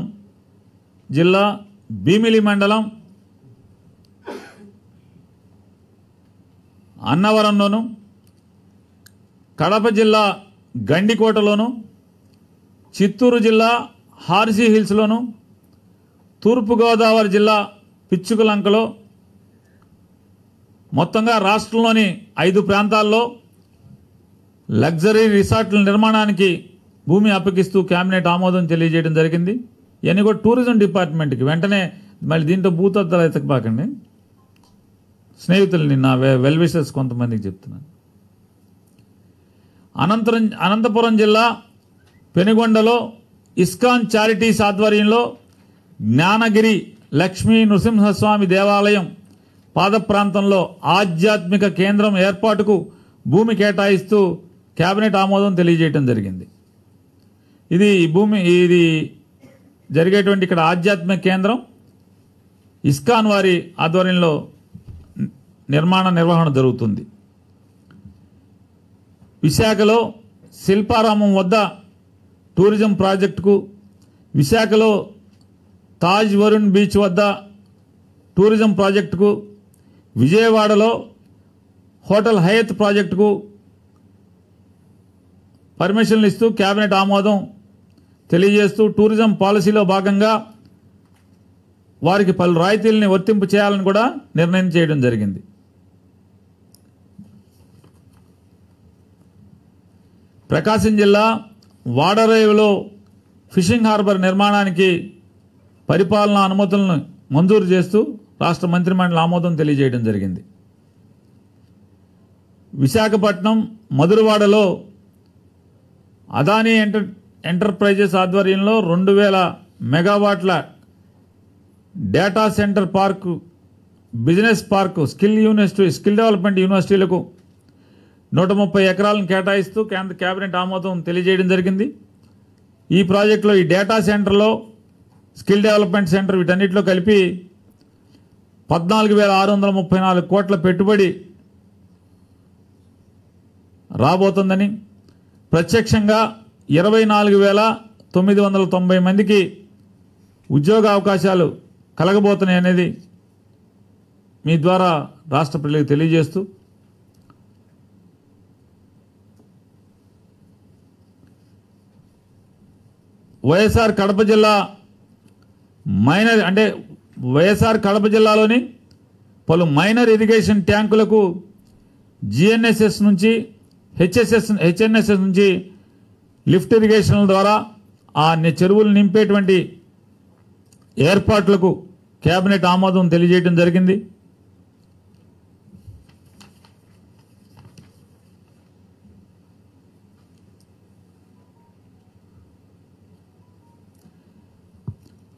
జిల్లా భీమిలి మండలం అన్నవరంలోను, కడప జిల్లా గండికోటలోను, చిత్తూరు జిల్లా హార్సీ హిల్స్లోను, తూర్పుగోదావరి జిల్లా పిచ్చుకలంకలో మొత్తంగా రాష్ట్రంలోని 5 ప్రాంతాల్లో లగ్జరీ రిసార్ట్ల నిర్మాణానికి భూమి అప్పగిస్తూ కేబినెట్ ఆమోదం తెలియజేయడం జరిగింది. ఇవన్నీ కూడా టూరిజం డిపార్ట్మెంట్కి వెంటనే మళ్ళీ దీంట్లో భూతత్వాలు ఎతకబాకండి. స్నేహితుల్ని నా వెల్ విషర్స్ కొంతమందికి చెప్తున్నాను. అనంతపురం జిల్లా పెనుగొండలో ఇస్కాన్ చారిటీస్ ఆధ్వర్యంలో జ్ఞానగిరి లక్ష్మీ నృసింహస్వామి దేవాలయం పాద ప్రాంతంలో ఆధ్యాత్మిక కేంద్రం ఏర్పాటుకు భూమి కేటాయిస్తూ కేబినెట్ ఆమోదం తెలియజేయడం జరిగింది. ఇది జరిగేటువంటి ఇక్కడ ఆధ్యాత్మిక కేంద్రం ఇస్కాన్ వారి ఆధ్వర్యంలో నిర్వహణ జరుగుతుంది. విశాఖలో శిల్పారామం వద్ద టూరిజం ప్రాజెక్టుకు, విశాఖలో తాజ్ వరుణ్ బీచ్ వద్ద టూరిజం ప్రాజెక్టుకు, విజయవాడలో హోటల్ హయత్ ప్రాజెక్టుకు పర్మిషన్లు ఇస్తూ కేబినెట్ ఆమోదం తెలియజేస్తూ టూరిజం పాలసీలో భాగంగా వారికి పలు రాయితీలని వర్తింపు చేయాలని కూడా నిర్ణయం చేయడం జరిగింది. ప్రకాశం జిల్లా వాడరేవులో ఫిషింగ్ హార్బర్ నిర్మాణానికి పరిపాలనా అనుమతులను మంజూరు చేస్తూ రాష్ట్ర మంత్రిమండలి ఆమోదం తెలియజేయడం జరిగింది. విశాఖపట్నం మధురవాడలో అదానీ ఎంటర్ప్రైజెస్ ఆధ్వర్యంలో 2000 మెగావాట్ల data centre park, business park, skill development యూనివర్సిటీలకు 130 ఎకరాలను కేటాయిస్తూ కేబినెట్ ఆమోదం తెలియజేయడం జరిగింది. ఈ ప్రాజెక్టులో ఈ డేటా సెంటర్లో స్కిల్ డెవలప్మెంట్ సెంటర్ వీటన్నిటిలో కలిపి 14,634 కోట్ల పెట్టుబడి రాబోతుందని, ప్రత్యక్షంగా 24,990 మందికి ఉద్యోగ అవకాశాలు కలగబోతున్నాయనేది మీ ద్వారా రాష్ట్ర ప్రజలకు తెలియజేస్తూ వైఎస్ఆర్ కడప జిల్లాలోని పలు మైనర్ ఇరిగేషన్ ట్యాంకులకు హెచ్ఎన్ఎస్ఎస్ నుంచి లిఫ్ట్ ఇరిగేషన్ల ద్వారా ఆ చెరువులు నింపేటువంటి ఏర్పాట్లకు కేబినెట్ ఆమోదం తెలియజేయడం జరిగింది.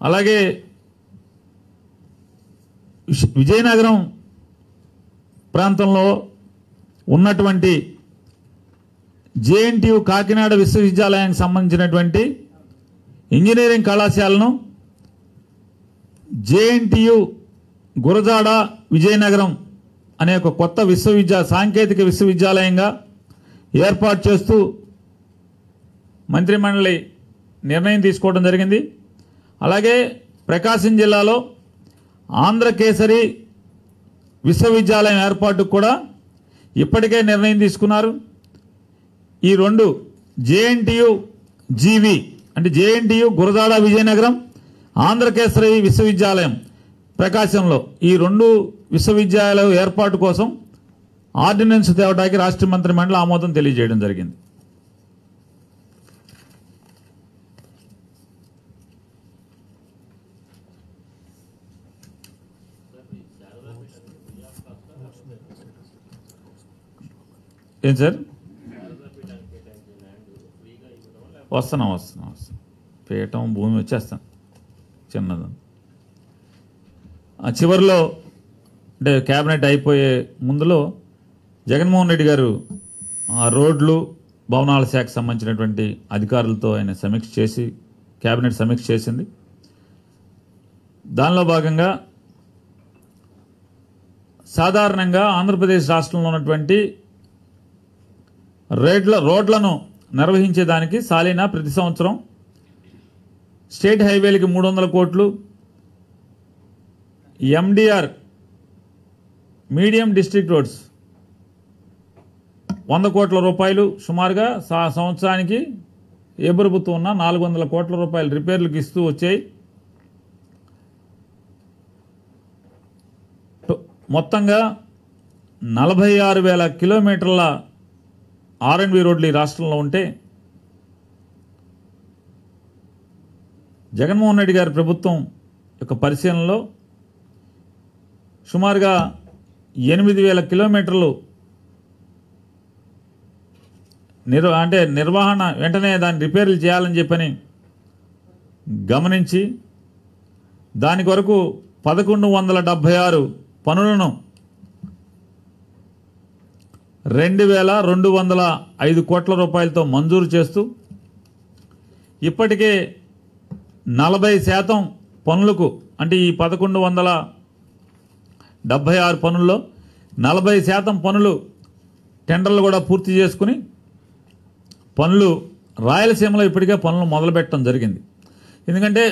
అలాగే విజయనగరం ప్రాంతంలో ఉన్నటువంటి జేఎన్టీయు కాకినాడ విశ్వవిద్యాలయానికి సంబంధించినటువంటి ఇంజనీరింగ్ కళాశాలను జేఎన్టీయు గురజాడ విజయనగరం అనే ఒక కొత్త సాంకేతిక విశ్వవిద్యాలయంగా ఏర్పాటు చేస్తూ మంత్రిమండలి నిర్ణయం తీసుకోవడం జరిగింది. అలాగే ప్రకాశం జిల్లాలో ఆంధ్రకేసరి విశ్వవిద్యాలయం ఏర్పాటుకు కూడా ఇప్పటికే నిర్ణయం తీసుకున్నారు. ఈ రెండు జేఎన్టీయు జీవి అంటే జేఎన్టీయు గురజాడ విజయనగరం, ఆంధ్రకేసరి విశ్వవిద్యాలయం ప్రకాశంలో ఈ రెండు విశ్వవిద్యాలయాల ఏర్పాటు కోసం ఆర్డినెన్స్ తేవడానికి రాష్ట్ర మంత్రి మండలి ఆమోదం తెలియజేయడం జరిగింది. ఏం సార్? వస్తున్నా పీఠం భూమి వచ్చేస్తాను చిన్నది. ఆ చివరిలో అంటే క్యాబినెట్ అయిపోయే ముందులో జగన్మోహన్ రెడ్డి గారు ఆ రోడ్లు భవనాల శాఖకు సంబంధించినటువంటి అధికారులతో ఆయన సమీక్ష చేసి క్యాబినెట్ సమీక్ష చేసింది. దానిలో భాగంగా సాధారణంగా ఆంధ్రప్రదేశ్ రాష్ట్రంలో ఉన్నటువంటి రోడ్లను నిర్వహించేదానికి సాలీనా ప్రతి సంవత్సరం స్టేట్ హైవేలకి 300 కోట్లు, ఎండిఆర్ మీడియం డిస్ట్రిక్ట్ రోడ్స్ 100 కోట్ల రూపాయలు సుమారుగా సంవత్సరానికి ఏ ప్రభుత్వం ఉన్నా 400 కోట్ల రూపాయలు రిపేర్లకు ఇస్తూ వచ్చాయి. మొత్తంగా 46,000 కిలోమీటర్ల ఆర్ఎండ్బి రోడ్లు ఈ రాష్ట్రంలో ఉంటే జగన్మోహన్ రెడ్డి గారి ప్రభుత్వం యొక్క పరిశీలనలో సుమారుగా 8,000 కిలోమీటర్లు నిర్వహణ వెంటనే దాన్ని రిపేర్లు చేయాలని చెప్పని గమనించి దాని కొరకు 1,176 పనులను 2,205 కోట్ల రూపాయలతో మంజూరు చేస్తూ ఇప్పటికే 40% పనులకు అంటే ఈ 1,176 పనుల్లో 40% పనులు టెండర్లు కూడా పూర్తి చేసుకుని పనులు రాయలసీమలో ఇప్పటికే పనులు మొదలుపెట్టడం జరిగింది. ఎందుకంటే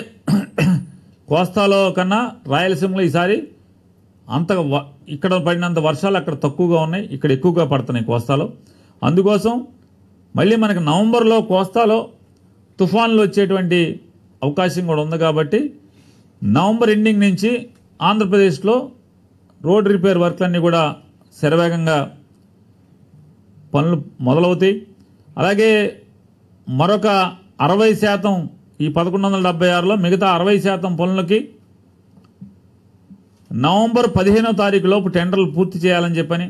కోస్తాలో కన్నా రాయలసీమలో ఈసారి ఇక్కడ పడినంత వర్షాలు అక్కడ తక్కువగా ఉన్నాయి, ఇక్కడ ఎక్కువగా పడుతున్నాయి కోస్తాలో. అందుకోసం మళ్ళీ మనకు నవంబర్లో కోస్తాలో తుఫాన్లు వచ్చేటువంటి అవకాశం కూడా ఉంది. కాబట్టి నవంబర్ ఎండింగ్ నుంచి ఆంధ్రప్రదేశ్లో రోడ్ రిపేర్ వర్క్లన్నీ కూడా శరవేగంగా పనులు మొదలవుతాయి. అలాగే మరొక 60% ఈ 1,176లో మిగతా 60% పనులకి నవంబర్ 15వ తారీఖు లోపు టెండర్లు పూర్తి చేయాలని చెప్పని,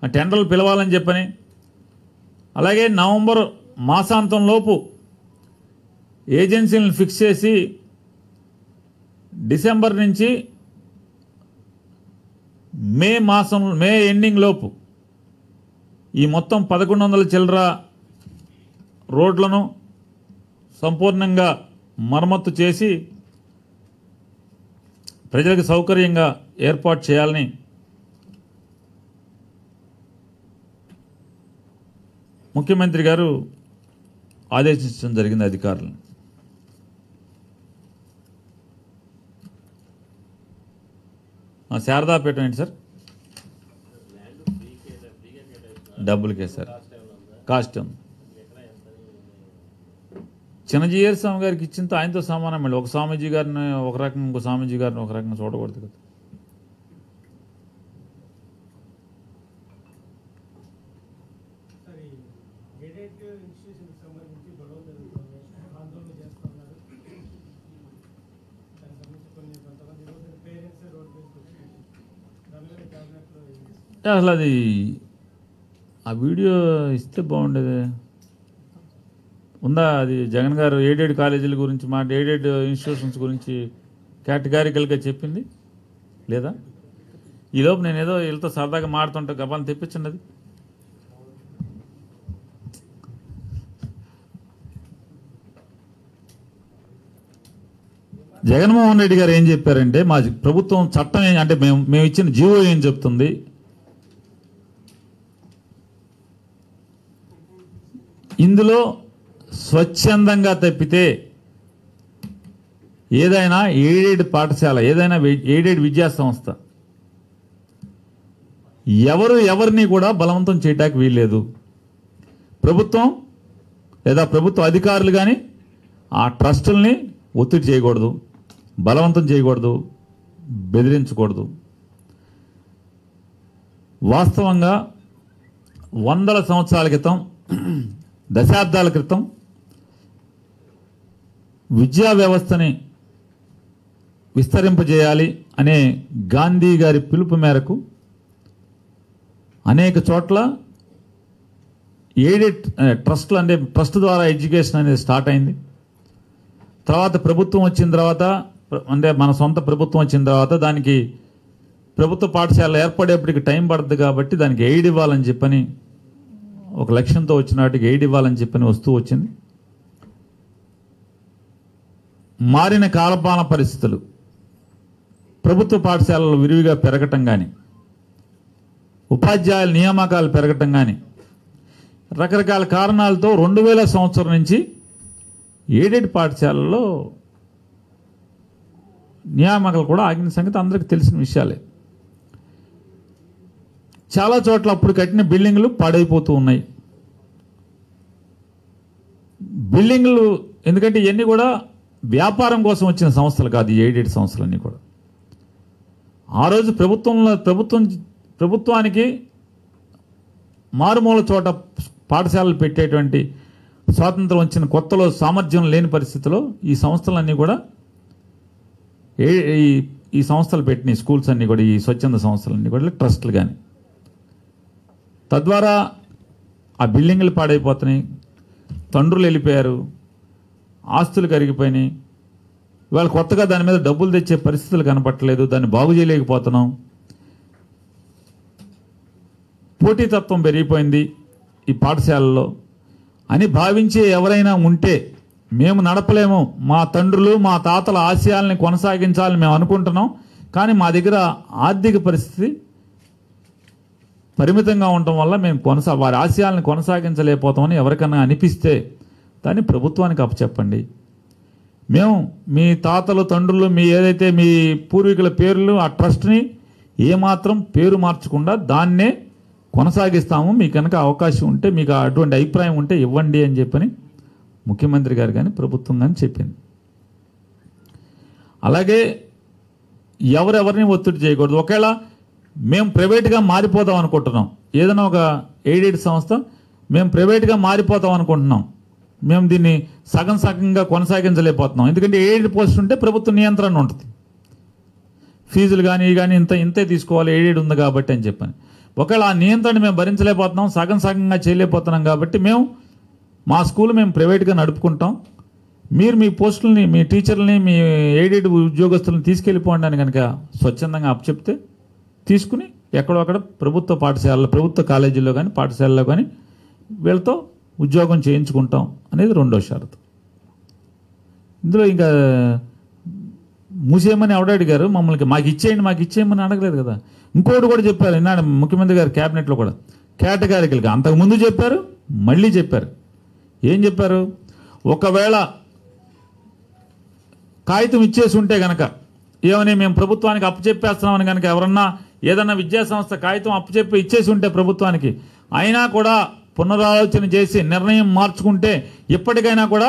ఆ టెండర్లు పిలవాలని చెప్పని, అలాగే నవంబర్ మాసాంతం లోపు ఏజెన్సీలను ఫిక్స్ చేసి డిసెంబర్ నుంచి మే ఎండింగ్ లోపు ఈ మొత్తం 1,100 చిల్లర రోడ్లను సంపూర్ణంగా మరమ్మతు చేసి ప్రజలకు సౌకర్యంగా ఏర్పాటు చేయాలని ముఖ్యమంత్రి గారు ఆదేశించడం జరిగింది అధికారులను. శారదాపేట ఏంటి సార్? డబ్బులకే సార్, కాస్ట్ ఉంది. చిన్నజీయర్ స్వామి గారికి ఇచ్చింత ఆయనతో సమానం. మళ్ళీ ఒక స్వామీజీ గారిని ఒక రకంగా, ఇంకో స్వామీజీ గారిని ఒక రకంగా చూడకూడదు కదా. ప్రైవేట్ ఇన్స్టిట్యూషన్కి సంబంధించి గొడవలు జరుగుతుంది, ఆందోళన చేస్తున్నారు. దానికి సంబంధించి కొంతమంది రోజున పేరెంట్స్ రోడ్ మీదకి వచ్చి దాని మీద క్యాబినెట్లో అసలు అది ఆ వీడియో ఇస్తే బాగుండేది. ఉందా అది? జగన్ గారు ఎయిడెడ్ కాలేజీల గురించి ఎయిడెడ్ ఇన్స్టిట్యూషన్స్ గురించి కేటగారికల్గా చెప్పింది లేదా? ఈలోపు నేను ఏదో వీళ్ళతో సరదాగా మాడుతుంటా గబాలను తెప్పించండి అది. జగన్మోహన్ రెడ్డి గారు ఏం చెప్పారంటే, మా ప్రభుత్వం చట్టం అంటే మేము ఇచ్చిన జీవో ఏం చెప్తుంది, ఇందులో స్వచ్ఛందంగా తప్పితే ఏదైనా ఎయిడెడ్ పాఠశాల, ఏదైనా ఎయిడెడ్ విద్యా సంస్థ ఎవరిని కూడా బలవంతం చేయడానికి వీల్లేదు. ప్రభుత్వం లేదా ప్రభుత్వ అధికారులు కానీ ఆ ట్రస్టుల్ని ఒత్తిడి చేయకూడదు, బలవంతం చేయకూడదు, బెదిరించకూడదు. వాస్తవంగా వందల సంవత్సరాల క్రితం, దశాబ్దాల క్రితం విద్యా వ్యవస్థని విస్తరింపజేయాలి అనే గాంధీ గారి పిలుపు మేరకు అనేక చోట్ల ఎయిడెడ్ ట్రస్ట్లు అంటే ట్రస్ట్ ద్వారా ఎడ్యుకేషన్ అనేది స్టార్ట్ అయింది. తర్వాత ప్రభుత్వం వచ్చిన తర్వాత అంటే మన సొంత ప్రభుత్వం వచ్చిన తర్వాత దానికి ప్రభుత్వ పాఠశాలలు ఏర్పడేప్పటికి టైం పడుతుంది కాబట్టి దానికి ఎయిడ్ ఇవ్వాలని చెప్పని ఒక లక్ష్యంతో వచ్చినట్టుగా ఎయిడ్ ఇవ్వాలని చెప్పని వస్తూ వచ్చింది. మారిన కాలపాలన పరిస్థితులు, ప్రభుత్వ పాఠశాలలు విరివిగా పెరగటం కానీ, ఉపాధ్యాయుల నియామకాలు పెరగటం కానీ, రకరకాల కారణాలతో 2000 సంవత్సరం నుంచి ఎయిడెడ్ పాఠశాలల్లో నియామకాలు కూడా ఆగిన సంగతి అందరికీ తెలిసిన విషయాలే. చాలా చోట్ల అప్పుడు కట్టిన బిల్డింగ్లు పాడైపోతూ ఉన్నాయి. బిల్డింగ్లు ఎందుకంటే ఇవన్నీ కూడా వ్యాపారం కోసం వచ్చిన సంస్థలు కాదు, ఈ ఎయిడెడ్ సంస్థలన్నీ కూడా. ఆ రోజు ప్రభుత్వానికి మారుమూల చోట పాఠశాలలు పెట్టేటువంటి స్వాతంత్రం వచ్చిన కొత్తలో సామర్థ్యం లేని పరిస్థితిలో ఈ సంస్థలన్నీ కూడా ఈ సంస్థలు పెట్టిన స్కూల్స్ అన్నీ కూడా, ఈ స్వచ్ఛంద సంస్థలన్నీ కూడా ట్రస్టులు కానీ, తద్వారా ఆ బిల్డింగ్లు పాడైపోతున్నాయి, తండ్రులు వెళ్ళిపోయారు, ఆస్తులు కరిగిపోయినాయి. ఇవాళ కొత్తగా దాని మీద డబ్బులు తెచ్చే పరిస్థితులు కనపట్టలేదు, దాన్ని బాగు చేయలేకపోతున్నాం. పోటీతత్వం పెరిగిపోయింది ఈ పాఠశాలలో అని భావించే ఎవరైనా ఉంటే, మేము నడపలేము, మా తండ్రులు మా తాతల ఆశయాల్ని కొనసాగించాలని మేము అనుకుంటున్నాం, కానీ మా దగ్గర ఆర్థిక పరిస్థితి పరిమితంగా ఉండటం వల్ల మేము వారి ఆశయాలను కొనసాగించలేకపోతామని ఎవరికైనా అనిపిస్తే దాన్ని ప్రభుత్వానికి అప్పచెప్పండి. మేము మీ తాతలు తండ్రులు మీ ఏదైతే మీ పూర్వీకుల పేర్లు ఆ ట్రస్ట్ని ఏమాత్రం పేరు మార్చకుండా దాన్నే కొనసాగిస్తాము, మీకు కనుక అవకాశం ఉంటే, మీకు అటువంటి అభిప్రాయం ఉంటే ఇవ్వండి అని చెప్పని ముఖ్యమంత్రి గారు కానీ ప్రభుత్వం కానీ చెప్పింది. అలాగే ఎవరెవరిని ఒత్తిడి చేయకూడదు. ఒకవేళ మేము ప్రైవేట్గా మారిపోతాం అనుకుంటున్నాం, ఏదైనా ఒక ఎయిడెడ్ సంస్థ మేము ప్రైవేట్గా మారిపోతాం అనుకుంటున్నాం, మేము దీన్ని సగం సగంగా కొనసాగించలేకపోతున్నాం, ఎందుకంటే ఎయిడెడ్ పోస్ట్ ఉంటే ప్రభుత్వ నియంత్రణ ఉంటుంది, ఫీజులు కానీ ఇంతే తీసుకోవాలి ఎయిడెడ్ ఉంది కాబట్టి అని చెప్పని. ఒకవేళ ఆ నియంత్రణ మేము భరించలేకపోతున్నాం, సగం సగంగా చేయలేకపోతున్నాం కాబట్టి మా స్కూల్ మేము ప్రైవేట్గా నడుపుకుంటాం, మీరు మీ పోస్టులని మీ టీచర్లని మీ ఎయిడెడ్ ఉద్యోగస్తులను తీసుకెళ్ళిపోండి అని కనుక స్వచ్ఛందంగా అప్పచెప్తే తీసుకుని ఎక్కడో అక్కడ ప్రభుత్వ పాఠశాలలో, ప్రభుత్వ కాలేజీల్లో కానీ పాఠశాలలో కానీ వీళ్ళతో ఉద్యోగం చేయించుకుంటాం అనేది రెండో షరతు. ఇందులో ఇంకా మూసేయమని ఎవడ అడిగారు మమ్మల్ని, మాకు ఇచ్చేయమని అడగలేదు కదా. ఇంకోటి కూడా చెప్పారు ఈనాడు ముఖ్యమంత్రి గారు క్యాబినెట్లో కూడా కేటగారికల్గా, అంతకుముందు చెప్పారు మళ్ళీ చెప్పారు. ఏం చెప్పారు? ఒకవేళ కాగితం ఇచ్చేసి ఉంటే కనుక, ఏమని మేము ప్రభుత్వానికి అప్పచెప్పేస్తున్నామని కనుక ఎవరన్నా ఏదన్నా విద్యాసంస్థ కాగితం అప్పచెప్పి ఇచ్చేసి ఉంటే ప్రభుత్వానికి, అయినా కూడా పునరాలోచన చేసి నిర్ణయం మార్చుకుంటే ఇప్పటికైనా కూడా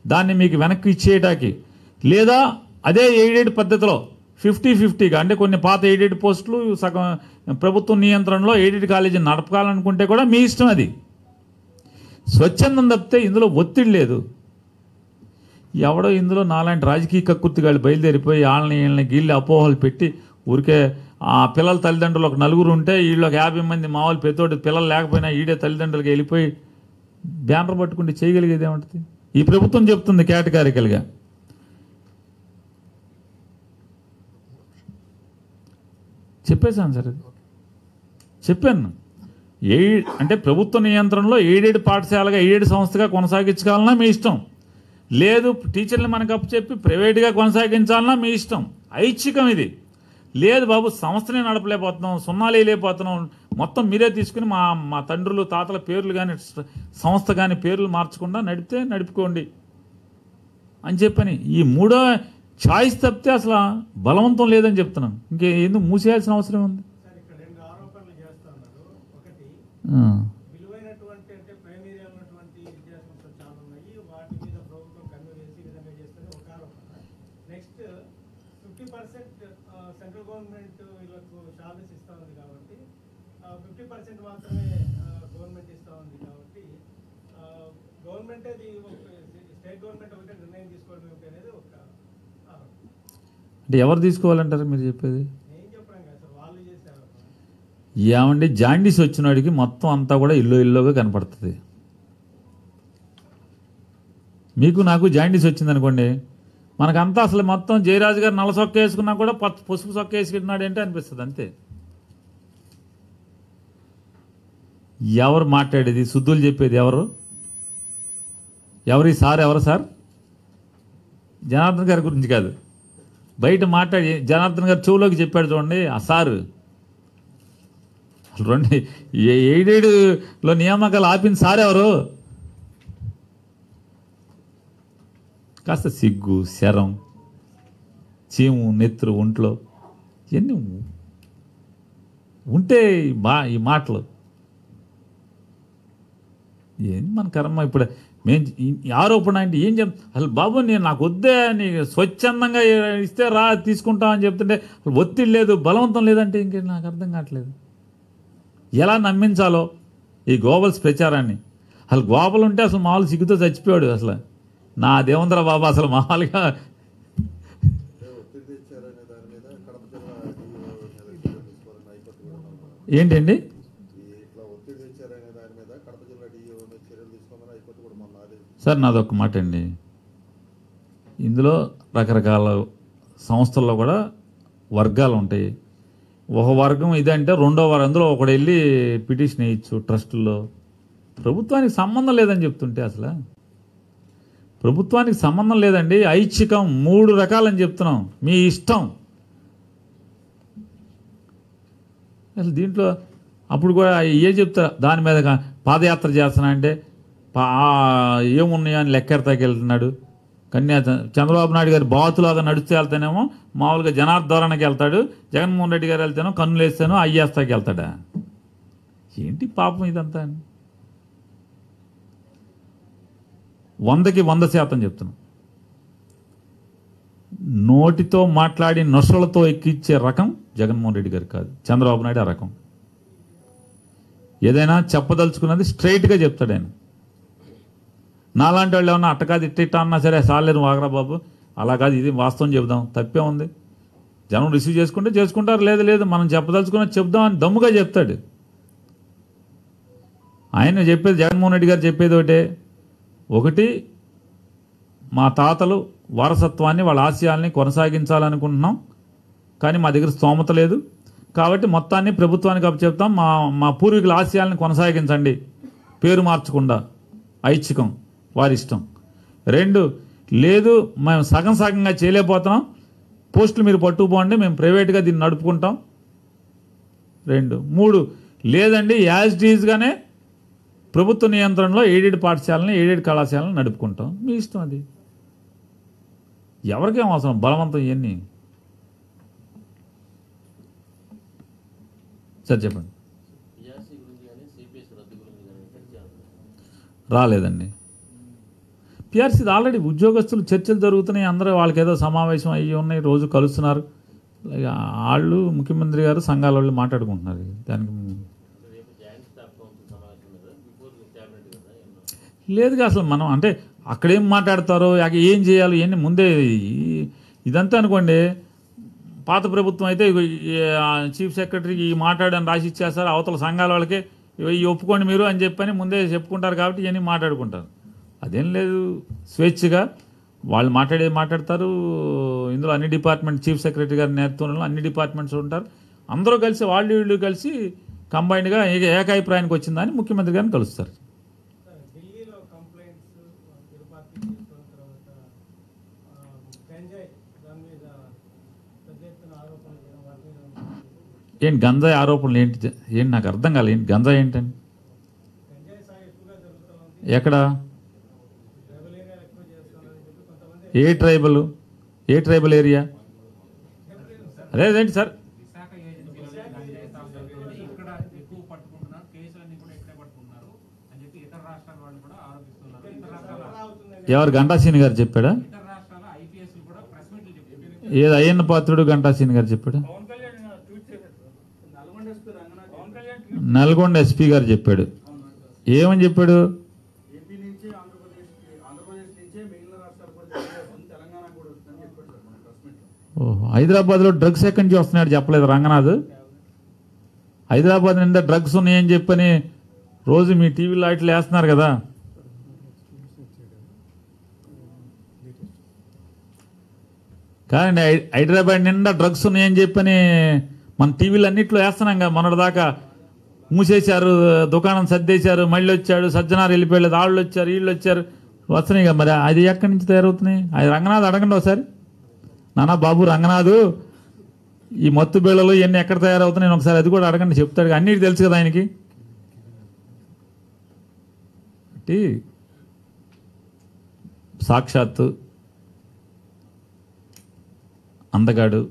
దాన్ని మీకు వెనక్కి ఇచ్చేయటానికి, లేదా అదే ఎయిడెడ్ పద్ధతిలో 50-50గా అంటే కొన్ని పాత ఎయిడెడ్ పోస్టులు సగం ప్రభుత్వం నియంత్రణలో ఎయిడెడ్ కాలేజీని నడపాలనుకుంటే కూడా మీ ఇష్టం అది. స్వచ్ఛందం తప్పితే ఇందులో ఒత్తిడి లేదు. ఎవడో ఇందులో నాలాంటి రాజకీయ కక్కుర్తిగాళ్ళు బయలుదేరిపోయి వీళ్ళని గీళ్ళని అపోహలు పెట్టి ఊరికే ఆ పిల్లల తల్లిదండ్రులు ఒక నలుగురు ఉంటే వీళ్ళు ఒక 50 మంది మామూలు పెద్దోటి పిల్లలు లేకపోయినా ఈడే తల్లిదండ్రులకి వెళ్ళిపోయి బ్యానర్ పట్టుకుంటే చేయగలిగేది ఏమంటుంది? ఈ ప్రభుత్వం చెప్తుంది కేటగారికలుగా. చెప్పేశాను సార్, చెప్పాను. అంటే ప్రభుత్వ నియంత్రణలో ఎయిడెడ్ పాఠశాలగా ఎయిడెడ్ సంస్థగా కొనసాగించాలన్నా మీ ఇష్టం, లేదు టీచర్లు మనకు అప్పచెప్పి ప్రైవేట్గా కొనసాగించాలన్నా మీ ఇష్టం. ఐచ్ఛికం ఇది. లేదు బాబు సంస్థనే నడపలేకపోతున్నాం, సున్నాలు వేయలేకపోతున్నాం, మొత్తం మీరే తీసుకుని మా తండ్రులు తాతల పేర్లు కానీ సంస్థ కానీ పేర్లు మార్చకుండా నడిపితే నడుపుకోండి అని చెప్పని ఈ మూడో ఛాయిస్ తప్పితే అసలు బలవంతం లేదని చెప్తున్నాను. ఎందుకు మూసేయాల్సిన అవసరం ఉంది? సార్ ఇక్కడ 2 ఆరోపణలు చేస్తున్నారు. ఒకటి, విలువైనటువంటి అంటే ప్రైమరీ ఉన్నటువంటి విద్యా సంస్థలు చాలా ఉన్నాయి, వాటి మీద ప్రభుత్వం కన్ను వేసి ఈ విధంగా చేస్తుంది ఒక ఆరోపణ. నెక్స్ట్ 50% సెంట్రల్ గవర్నమెంట్ వీళ్ళకు చార్జెస్ ఇస్తా ఉంది కాబట్టి 50% మాత్రమే గవర్నమెంట్ ఇస్తా ఉంది కాబట్టి గవర్నమెంట్ స్టేట్ గవర్నమెంట్ ఒకటే నిర్ణయం తీసుకోవడం ఏమిటి అనేది ఒక ఆరోపణ. అంటే ఎవరు తీసుకోవాలంటారు మీరు చెప్పేది? నేను చెప్పడం కాదు సార్, వాళ్ళు చేసే ఆరోపణ. ఏమండి జాండీస్ వచ్చినవాడికి మొత్తం అంతా కూడా ఇల్లుగా కనపడుతుంది. మీకు నాకు జాండీస్ వచ్చిందనుకోండి, మనకంతా అసలు మొత్తం జయరాజు గారు నల్ల సొక్క వేసుకున్నా కూడా పసుపు సొక్క వేసుకుంటున్నాడు ఏంటి అనిపిస్తుంది అంతే. ఎవరు మాట్లాడేది, శుద్ధులు చెప్పేది ఎవరు? ఎవరి సార్? ఎవరు సార్? జనార్దన్ గారి గురించి కాదు, బయట మాట్లాడి జనార్దన్ గారు చెవులోకి చెప్పాడు చూడండి ఆ సారు. రెండు ఎయిడెడ్లో నియామకాలు ఆపిన సార్ ఎవరు? కాస్త సిగ్గు, శరం, చీము, నెత్తురు ఒంట్లో ఇవన్నీ ఉంటే ఈ మాటలు ఏంది మన కర్మ? ఇప్పుడు మేము ఆరోపణ అంటే ఏం చెప్ అసలు బాబు నాకు వద్దే, నీకు స్వచ్ఛందంగా ఇస్తే రా తీసుకుంటామని చెప్తుంటే ఒత్తిడి లేదు, బలవంతం లేదంటే ఇంకే నాకు అర్థం కావట్లేదు. ఎలా నమ్మించాలో ఈ గోబల్స్ ప్రచారాన్ని? అసలు గోబల్ ఉంటే అసలు మామూలు సిగ్గుతో చచ్చిపోయాడు. అసలు నా దేవంద్ర బాబా అసలు మామూలుగా ఏంటండి సార్? నాదొక మాట అండి, ఇందులో రకరకాల సంస్థల్లో కూడా వర్గాలు ఉంటాయి. ఒక వర్గం ఇదంటే రెండో వారం అందులో ఒకడు వెళ్ళి పిటిషన్ వేయచ్చు ట్రస్టుల్లో. ప్రభుత్వానికి సంబంధం లేదని చెప్తుంటే అసలు ప్రభుత్వానికి సంబంధం లేదండి. ఐచ్ఛికం 3 రకాలని చెప్తున్నాం, మీ ఇష్టం. అసలు దీంట్లో అప్పుడు కూడా ఏ చెప్తారు దాని మీద పాదయాత్ర చేస్తున్నా అంటే ఏమున్నాయో అని లెక్కెడతాకి వెళ్తున్నాడు. చంద్రబాబు నాయుడు గారు బాతులాగా నడుస్తూ వెళ్తానేమో మామూలుగా జనార్దోరణకి వెళ్తాడు, జగన్మోహన్ రెడ్డి గారు వెళ్తానో కన్నులు వేస్తానో అయ్యేస్తాకి వెళ్తాడా? ఏంటి పాపం ఇదంతా? 100కి 100% చెప్తున్నాం. నోటితో మాట్లాడి నొసలతో ఎక్కిచ్చే రకం జగన్మోహన్ రెడ్డి గారు కాదు, చంద్రబాబు నాయుడు ఆ రకం. ఏదైనా చెప్పదలుచుకున్నది స్ట్రైట్గా చెప్తాడు ఆయన. నాలాంటి వాళ్ళు ఏమన్నా అట్ట కాదు ఇట్ట అన్నా సరే సాలేదు వాగరా బాబు, అలా కాదు ఇది వాస్తవం చెబుదాం, తప్పే ఉంది. జనం రిసీవ్ చేసుకుంటే చేసుకుంటారు, లేదు మనం చెప్పదలుచుకున్నది చెప్దామని దమ్ముగా చెప్తాడు. ఆయన చెప్పేది, జగన్మోహన్ రెడ్డి గారు చెప్పేది ఒకటి, మా తాతలు వారసత్వాన్ని వాళ్ళ ఆశయాల్ని కొనసాగించాలనుకుంటున్నాం, కానీ మా దగ్గర స్తోమత లేదు కాబట్టి మొత్తాన్ని ప్రభుత్వానికి అప్పచెప్తాం, మా పూర్వీకుల ఆశయాల్ని కొనసాగించండి, పేరు మార్చకుండా, ఐచ్ఛికం, వారిష్టం. 2, లేదు మేము సగంగా చేయలేకపోతున్నాం, పోస్టులు మీరు పట్టుకుపోండి, మేము ప్రైవేట్గా దీన్ని నడుపుకుంటాం. 2, 3 లేదండి యాజ్ డీజ్గానే ప్రభుత్వ నియంత్రణలో ఎయిడెడ్ పాఠశాలని ఎయిడెడ్ కళాశాలను నడుపుకుంటాం. మీ ఇష్టం అది, ఎవరికేం అవసరం బలవంతం ఇవన్నీ. సార్ చెప్పండి. రాలేదండి పిఆర్సీ ఆల్రెడీ ఉద్యోగస్తులు చర్చలు జరుగుతున్నాయి, అందరూ వాళ్ళకి ఏదో సమావేశం అయ్యి ఉన్నాయి, రోజు కలుస్తున్నారు. వాళ్ళు ముఖ్యమంత్రి గారు సంఘాల వాళ్ళు మాట్లాడుకుంటున్నారు. దానికి లేదుగా అసలు మనం అంటే అక్కడేం మాట్లాడతారో ఏం చేయాలో ఇవన్నీ ముందే ఇదంతా అనుకోండి. పాత ప్రభుత్వం అయితే చీఫ్ సెక్రటరీకి ఈ మాట్లాడని రాసి ఇచ్చేస్తారు, అవతల సంఘాల వాళ్ళకి ఇవి ఒప్పుకోండి మీరు అని చెప్పని ముందే చెప్పుకుంటారు కాబట్టి ఇవన్నీ మాట్లాడుకుంటారు. అదేం లేదు, స్వేచ్ఛగా వాళ్ళు మాట్లాడతారు. ఇందులో అన్ని డిపార్ట్మెంట్ చీఫ్ సెక్రటరీ గారి నేతృత్వంలో అన్ని డిపార్ట్మెంట్స్ ఉంటారు. అందరూ కలిసి వాళ్ళు వీళ్ళు కలిసి కంబైన్డ్గా ఏకాభిప్రాయానికి వచ్చిందని ముఖ్యమంత్రి గారిని కలుస్తారు. ఢిల్లీలో కంప్లైంట్స్ తిరుపతి తర్వాత గంజాయి దాని మీద పెద్ద ఎత్తున ఆరోపణలు చేయడం వాటి మీద ఏంటి గంజాయి ఆరోపణలు ఏంటి నాకు అర్థం కాలేదు. ఏంటి గంజాయి ఏంటని? గంజాయి సాగు ఎక్కువగా జరుగుతూ ఉంది, ఎక్కడ? ట్రైబల్ ఏరియా ఎక్కువ చేస్తున్నారని చెప్పి కొంతమంది ఏ ట్రైబల్ ఏరియా? అదేంటి సార్? విశాఖ ఏజెన్సీలో గంజాయి సాగు జరుగుతుంది, ఇక్కడ ఎక్కువ పట్టుకుంటున్నారు, కేసులన్నీ కూడా ఇక్కడే పట్టుకున్నారు అని చెప్పి ఇతర రాష్ట్రాల వాళ్ళు కూడా ఆరోపిస్తున్నారు. ఎవరు గంటాసీని గారు చెప్పాడా? ఇతర రాష్ట్రాల ఐపీఎస్ కూడా ప్రెస్ మీట్లు చెప్పారు. ఏది అయ్యన్న పాత్రుడు గంటాసీని గారు చెప్పాడా? నల్గొండ ఎస్పీ గారు చెప్పాడు. ఏమని చెప్పాడు? ఏపీ నుంచి ఆంధ్రప్రదేశ్ నుంచే మిగిలిన రాష్ట్రాలు కూడా తెలంగాణ కూడా వస్తుందని చెప్పాడు సార్ మన ప్రెస్ మీట్లో. ఓహో, హైదరాబాద్లో డ్రగ్స్ ఎక్కడి నుంచి వస్తున్నాడు చెప్పలేదు రంగనాథ్. హైదరాబాద్ నిండా డ్రగ్స్ ఉన్నాయని చెప్పని రోజు మీ టీవీలో ఇట్లా వేస్తున్నారు కదా. కానీ హైదరాబాద్ నిండా డ్రగ్స్ ఉన్నాయని చెప్పని మన టీవీలు అన్నింటిలో వేస్తున్నాం కదా. మొన్నటిదాకా మూసేశారు, దుకాణం సర్దేశారు, మళ్ళీ వచ్చాడు, సజ్జనారు వెళ్ళిపోయాడు, వాళ్ళు వచ్చారు, వీళ్ళు వచ్చారు, వస్తున్నాయి కదా. మరి అది ఎక్కడి నుంచి తయారవుతున్నాయి? అది రంగనాథ్ అడగండి ఒకసారి. నానా బాబు రంగనాథ్, ఈ మత్తు బిళ్ళలు ఇవన్నీ ఎక్కడ తయారవుతున్నాయి ఒకసారి అది కూడా అడగండి, చెప్తాడు. అన్నిటి తెలుసు కదా ఆయనకి. సాక్షాత్తు అందగాడు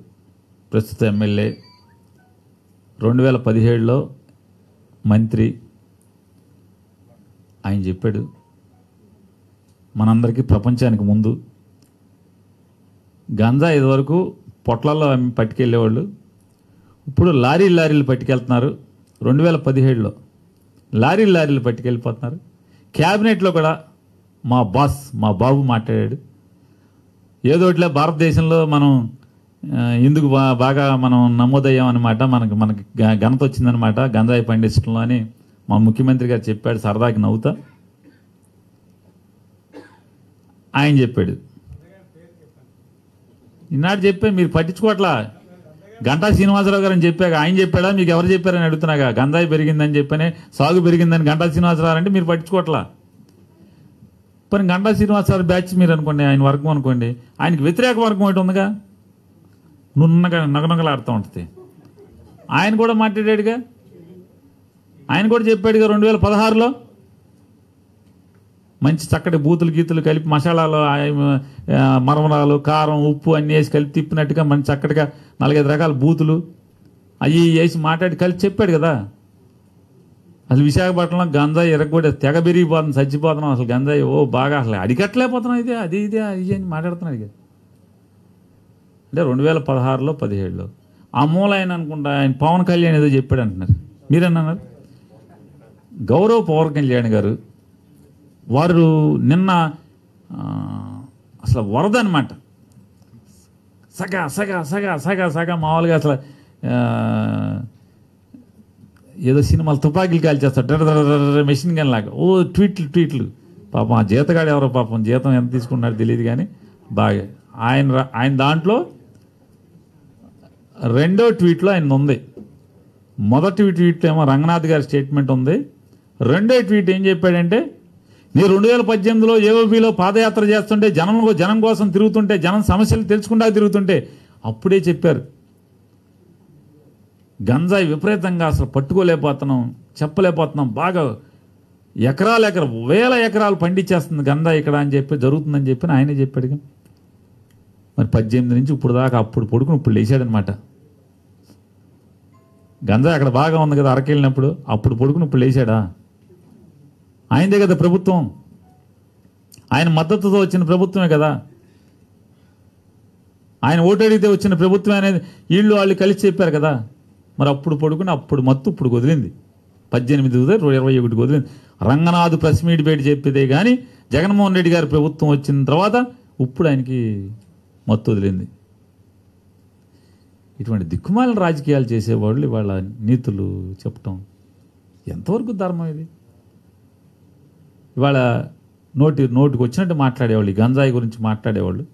ప్రస్తుత ఎమ్మెల్యే, 2017లో మంత్రి, ఆయన చెప్పాడు మనందరికీ ప్రపంచానికి ముందు గంజా ఇదివరకు పొట్లల్లో పట్టుకెళ్ళేవాళ్ళు, ఇప్పుడు లారీలు పట్టుకెళ్తున్నారు. 2017లో లారీలు పట్టుకెళ్ళిపోతున్నారు. క్యాబినెట్లో కూడా మా బాబు మాట్లాడాడు. ఏదోట్లే భారతదేశంలో మనం ఇందుకు బాగా మనం నమోదయ్యామన్నమాట, మనకి ఘనత వచ్చిందనమాట గంజాయి పండించడంలో అని మా ముఖ్యమంత్రి గారు చెప్పాడు సరదాకి నవ్వుతా. ఆయన చెప్పాడు, ఈనాడు చెప్పే మీరు పట్టించుకోవట్లా. గంటా శ్రీనివాసరావు గారు అని చెప్పాక ఆయన చెప్పాడా, మీకు ఎవరు చెప్పారని అడుగుతున్నాగా. గంజాయి పెరిగిందని చెప్పనే, సాగు పెరిగిందని గంటా శ్రీనివాసరావు అంటే మీరు పట్టించుకోవట్లా. పని గంటా శ్రీనివాసరావు బ్యాచ్ మీరు అనుకోండి, ఆయన వర్గం అనుకోండి, ఆయనకి వ్యతిరేక వర్గం ఒకటి ఉందిగా, నున్నగా నగనగలాడుతూ ఉంటుంది. ఆయన కూడా మాట్లాడాడుగా, ఆయన కూడా చెప్పాడుగా 2016లో మంచి చక్కటి బూతులు గీతులు కలిపి మసాలాలు మరమరాలు కారం ఉప్పు అన్నీ వేసి కలిపి తిప్పినట్టుగా మంచి చక్కటిగా 4-5 రకాల బూతులు అవి వేసి మాట్లాడి కలిసి చెప్పాడు కదా. అసలు విశాఖపట్నంలో గంజాయి ఎరగొట్టి తెగ పెరిగిపోతుంది, చచ్చిపోతున్నాం అసలు గంజాయి బాగా అసలు అడిగట్లేకపోతున్నాం, ఇది అది అని మాట్లాడుతున్నాడు కదా. అంటే 2016లో 17లో ఆ మూల ఆయన అనుకుంటా ఆయన పవన్ కళ్యాణ్ ఏదో చెప్పాడు అంటున్నారు, మీరేమన్నారు? గౌరవ్ పవన్ కళ్యాణ్ గారు వారు నిన్న అసలు వరద అనమాట, సగా మామూలుగా అసలు ఏదో సినిమాలు తుపాకీలు కాల్చేస్తాడు మెషిన్ గన్ లాగా ట్వీట్లు. పాపం ఆ జీతగాడు ఎవరో పాపం జీతం ఎంత తీసుకున్నాడో తెలియదు కానీ బాగా ఆయన దాంట్లో రెండో ట్వీట్లో ఆయన ఉంది. మొదటి ట్వీట్లో ఏమో రంగనాథ్ గారి స్టేట్మెంట్ ఉంది. రెండో ట్వీట్ ఏం చెప్పాడంటే, నేను 2018లో ఏఓబీలో పాదయాత్ర చేస్తుంటే జనం కోసం తిరుగుతుంటే, జనం సమస్యలు తెలుసుకుంటా తిరుగుతుంటే అప్పుడే చెప్పారు గంజాయి విపరీతంగా అసలు పట్టుకోలేకపోతున్నాం, చెప్పలేకపోతున్నాం, బాగా వేల ఎకరాలు పండించేస్తుంది గంజాయి ఇక్కడ అని చెప్పి జరుగుతుందని చెప్పి ఆయనే చెప్పాడు. మరి 18 నుంచి ఇప్పుడు దాకా అప్పుడు పడుకుని ఇప్పుడు లేచాడనమాట. గంజాయి అక్కడ బాగా ఉంది కదా అరకెళ్ళినప్పుడు, అప్పుడు పడుకుని ఇప్పుడు లేచాడా? ఆయనదే కదా ప్రభుత్వం, ఆయన మద్దతుతో వచ్చిన ప్రభుత్వమే కదా, ఆయన ఓటడిగితే వచ్చిన ప్రభుత్వం అనేది వాళ్ళు కలిసి చెప్పారు కదా. మరి అప్పుడు పడుకుని అప్పుడు మత్తు ఇప్పుడు వదిలింది, 18 21 వదిలింది. రంగనాథ్ ప్రెస్ మీట్ పెట్టి చెప్పేదే కానీ జగన్మోహన్ రెడ్డి గారి ప్రభుత్వం వచ్చిన తర్వాత ఇప్పుడు ఆయనకి మత్తు వదిలింది. ఇటువంటి దిక్కుమాలిన రాజకీయాలు చేసేవాళ్ళు ఇవాళ నీతులు చెప్పటం ఎంతవరకు ధర్మం ఇది? ఇవాళ నోటికి వచ్చినట్టు మాట్లాడేవాళ్ళు, ఈ గంజాయి గురించి మాట్లాడేవాళ్ళు.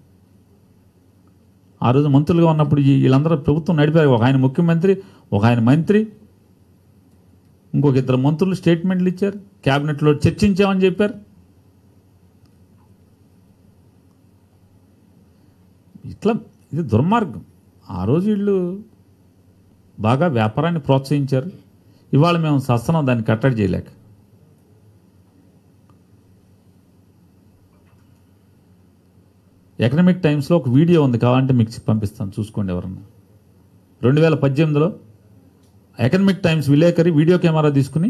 ఆ రోజు మంత్రులుగా ఉన్నప్పుడు వీళ్ళందరూ ప్రభుత్వం నడిపారు. ఒక ఆయన ముఖ్యమంత్రి, ఒక ఆయన మంత్రి, ఇంకొక ఇద్దరు మంత్రులు స్టేట్మెంట్లు ఇచ్చారు, క్యాబినెట్లో చర్చించామని చెప్పారు. ఇట్లా ఇది దుర్మార్గం. ఆ రోజు వీళ్ళు బాగా వ్యాపారాన్ని ప్రోత్సహించారు. ఇవాళ మేము సస్తనం దాన్ని కట్టడి చేయలేక. ఎకనామిక్ టైమ్స్లో ఒక వీడియో ఉంది, కావాలంటే మీకు పంపిస్తాను, చూసుకోండి ఎవరన్నా. 2018లో ఎకనామిక్ టైమ్స్ విలేకరి వీడియో కెమెరా తీసుకుని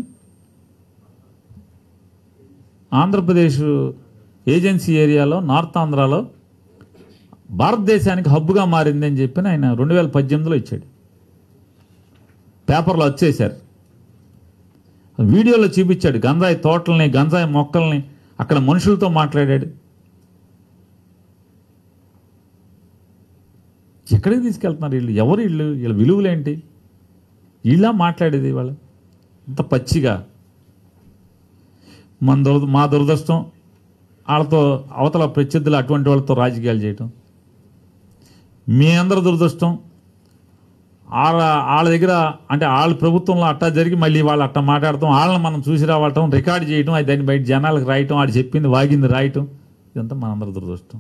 ఆంధ్రప్రదేశ్ ఏజెన్సీ ఏరియాలో నార్త్ ఆంధ్రాలో భారతదేశానికి హబ్బుగా మారింది అని చెప్పి ఆయన 2018లో ఇచ్చాడు. పేపర్లో వచ్చేశారు. వీడియోలో చూపించాడు గంజాయి తోటల్ని, గంజాయి మొక్కల్ని, అక్కడ మనుషులతో మాట్లాడాడు. ఎక్కడికి తీసుకెళ్తున్నారు వీళ్ళు? ఎవరు వీళ్ళు? వీళ్ళ విలువలేంటి? ఇలా మాట్లాడేది వాళ్ళు అంత పచ్చిగా. మా దురదృష్టం వాళ్ళతో అవతల ప్రత్యర్థులు అటువంటి వాళ్ళతో రాజకీయాలు చేయటం. మీ అందరి దురదృష్టం వాళ్ళ దగ్గర అంటే వాళ్ళ ప్రభుత్వంలో అట్టా జరిగి మళ్ళీ వాళ్ళు అట్టా మాట్లాడటం, వాళ్ళని మనం చూసి రావటం, రికార్డు చేయటం, అది దాన్ని బయట జనాలకు రాయటం, వాడు చెప్పింది వాగింది రాయటం, ఇదంతా మనందరి దురదృష్టం.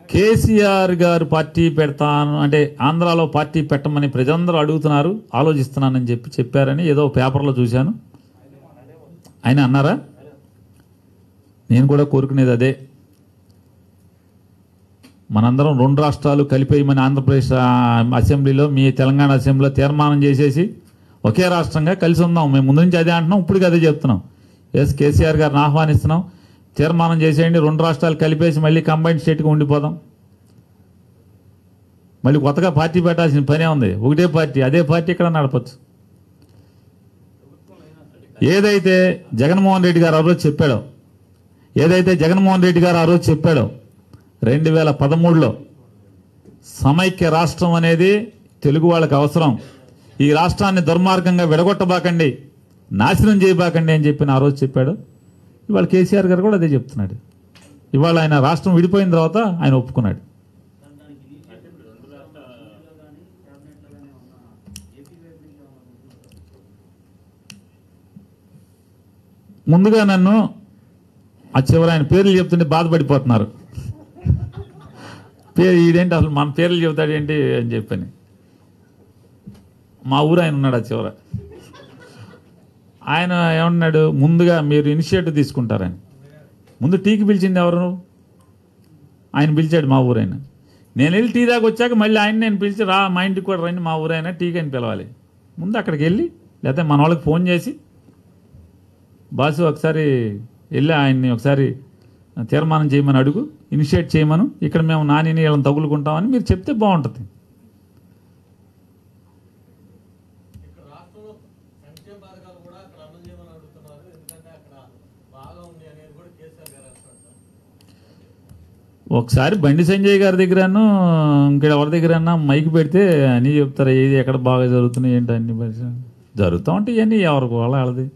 కేసీఆర్ గారు పార్టీ పెడతాను అంటే ఆంధ్రాలో పార్టీ పెట్టమని ప్రజలందరూ అడుగుతున్నారు, ఆలోచిస్తున్నానని చెప్పారని ఏదో పేపర్లో చూశాను. ఆయన అన్నారా? నేను కూడా కోరుకునేది అదే. మనందరం 2 రాష్ట్రాలు కలిపేయమని ఆంధ్రప్రదేశ్ అసెంబ్లీలో, మీ తెలంగాణ అసెంబ్లీలో తీర్మానం చేసేసి ఒకే రాష్ట్రంగా కలిసి ఉందాం. మేము ముందు నుంచి అదే అంటున్నాం, ఇప్పుడు అదే చెప్తున్నాం. ఎస్, కేసీఆర్ గారిని ఆహ్వానిస్తున్నాం, తీర్మానం చేసేయండి, 2 రాష్ట్రాలు కలిపేసి మళ్ళీ కంబైన్డ్ స్టేట్గా ఉండిపోదాం. మళ్ళీ కొత్తగా పార్టీ పెట్టాల్సిన పనే ఉంది. ఒకటే పార్టీ, అదే పార్టీ ఇక్కడ నడపచ్చు. ఏదైతే జగన్మోహన్ రెడ్డి గారు ఆ రోజు చెప్పాడో 2013లో సమైక్య రాష్ట్రం అనేది తెలుగు వాళ్ళకి అవసరం, ఈ రాష్ట్రాన్ని దుర్మార్గంగా విడగొట్టబాకండి, నాశనం చేయబాకండి అని చెప్పి ఆ రోజు చెప్పాడు. ఇవాళ కేసీఆర్ గారు కూడా అదే చెప్తున్నాడు. ఇవాళ ఆయన రాష్ట్రం విడిపోయిన తర్వాత ఆయన ఒప్పుకున్నాడు. ముందుగా నన్ను ఆ చివరి ఆయన పేర్లు చెప్తుంటే బాధపడిపోతున్నారు. ఈడేంటి అసలు మన పేర్లు చెబుతాడేంటి అని చెప్పని. మా ఊరు ఆయన ఉన్నాడు ఆ చివర. ఆయన ఏమన్నాడు, ముందుగా మీరు ఇనిషియేటివ్ తీసుకుంటారని. ముందు టీకి పిలిచింది ఎవరు? ఆయన పిలిచాడు మా ఊరైనా. నేను వెళ్ళి టీ దాకా వచ్చాక మళ్ళీ ఆయన నేను పిలిచి రా మా ఇంటికి కూడా రండి, మా ఊరైనా టీకి అని పిలవాలి. ముందు అక్కడికి వెళ్ళి లేకపోతే మన వాళ్ళకి ఫోన్ చేసి బాసు ఒకసారి వెళ్ళి ఆయన్ని ఒకసారి తీర్మానం చేయమని అడుగు, ఇనిషియేట్ చేయమను, ఇక్కడ మేము నానిని వీళ్ళని తగులుకుంటామని మీరు చెప్తే బాగుంటుంది. ఒకసారి బండి సంజయ్ గారి దగ్గరను ఇక్కడ ఎవరి దగ్గరన్నా మైకి పెడితే అన్నీ చెప్తారు, ఏది ఎక్కడ బాగా జరుగుతున్నాయి ఏంటి అన్ని జరుగుతూ ఉంటాయి. ఇవన్నీ ఎవరికి వాళ్ళది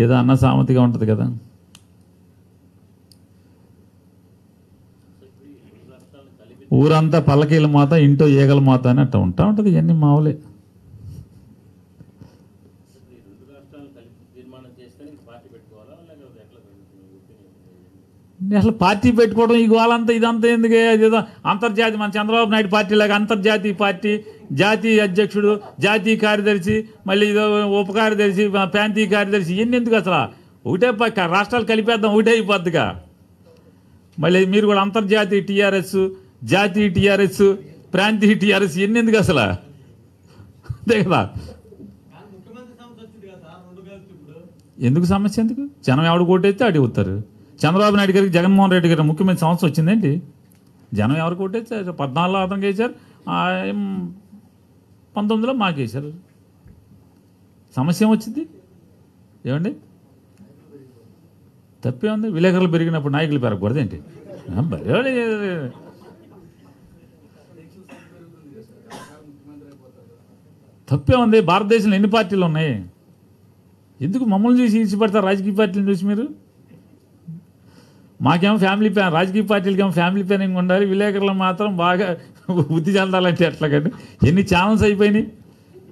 ఏదో అన్న సామెతగా ఉంటుంది కదా. ఊరంతా పల్లకీల మాత, ఇంటో ఈగల మాత అని అట్లా ఉంటా ఉంటుంది. ఇవన్నీ మావులే. అసలు పార్టీ పెట్టుకోవడం ఈ గోలంతా ఇదంతా ఎందుకే? అదేదో అంతర్జాతీయ మన చంద్రబాబు నాయుడు పార్టీ లాగా అంతర్జాతీయ పార్టీ, జాతీయ అధ్యక్షుడు, జాతీయ కార్యదర్శి, మళ్ళీ ఇదో ఉప కార్యదర్శి, ప్రాంతీయ కార్యదర్శి, ఇవన్నీ ఎందుకు? అసలు ఒకటే రాష్ట్రాలు కలిపేద్దాం, ఒకటే అయిపోద్దిగా. మళ్ళీ మీరు కూడా అంతర్జాతీయ టీఆర్ఎస్, జాతీయ టీఆర్ఎస్, ప్రాంతీయ టీఆర్ఎస్, ఇవన్నీ ఎందుకు అసలు? అంతే కదా. ఎందుకు సమస్య? ఎందుకు? జనం ఎవడు కోటైతే అడుగుతారు. చంద్రబాబు నాయుడు గారికి జగన్మోహన్ రెడ్డి గారి ముఖ్యమంత్రి సంవత్సరం వచ్చిందేంటి? జనం ఎవరికి ఓటేసారు? 14లో అతనికి వేశారు, 19లో మాకు వేశారు. సమస్య ఏమొచ్చింది? ఏమండి తప్పే ఉంది? విలేకరులు పెరిగినప్పుడు నాయకులు పెరగకూడదు ఏంటి? తప్పే ఉంది. భారతదేశంలో ఎన్ని పార్టీలు ఉన్నాయి? ఎందుకు మమ్మల్ని చూసి ఈడ్చిపడతారు రాజకీయ పార్టీలను చూసి మీరు? మాకేమో ఫ్యామిలీ ప్లాన్, రాజకీయ పార్టీలకేమో ఫ్యామిలీ ప్లానింగ్ ఉండాలి, విలేకరులు మాత్రం బాగా బుద్ధి చెందాలంటే ఎట్లాగండి? ఎన్ని ఛానల్స్ అయిపోయినాయి.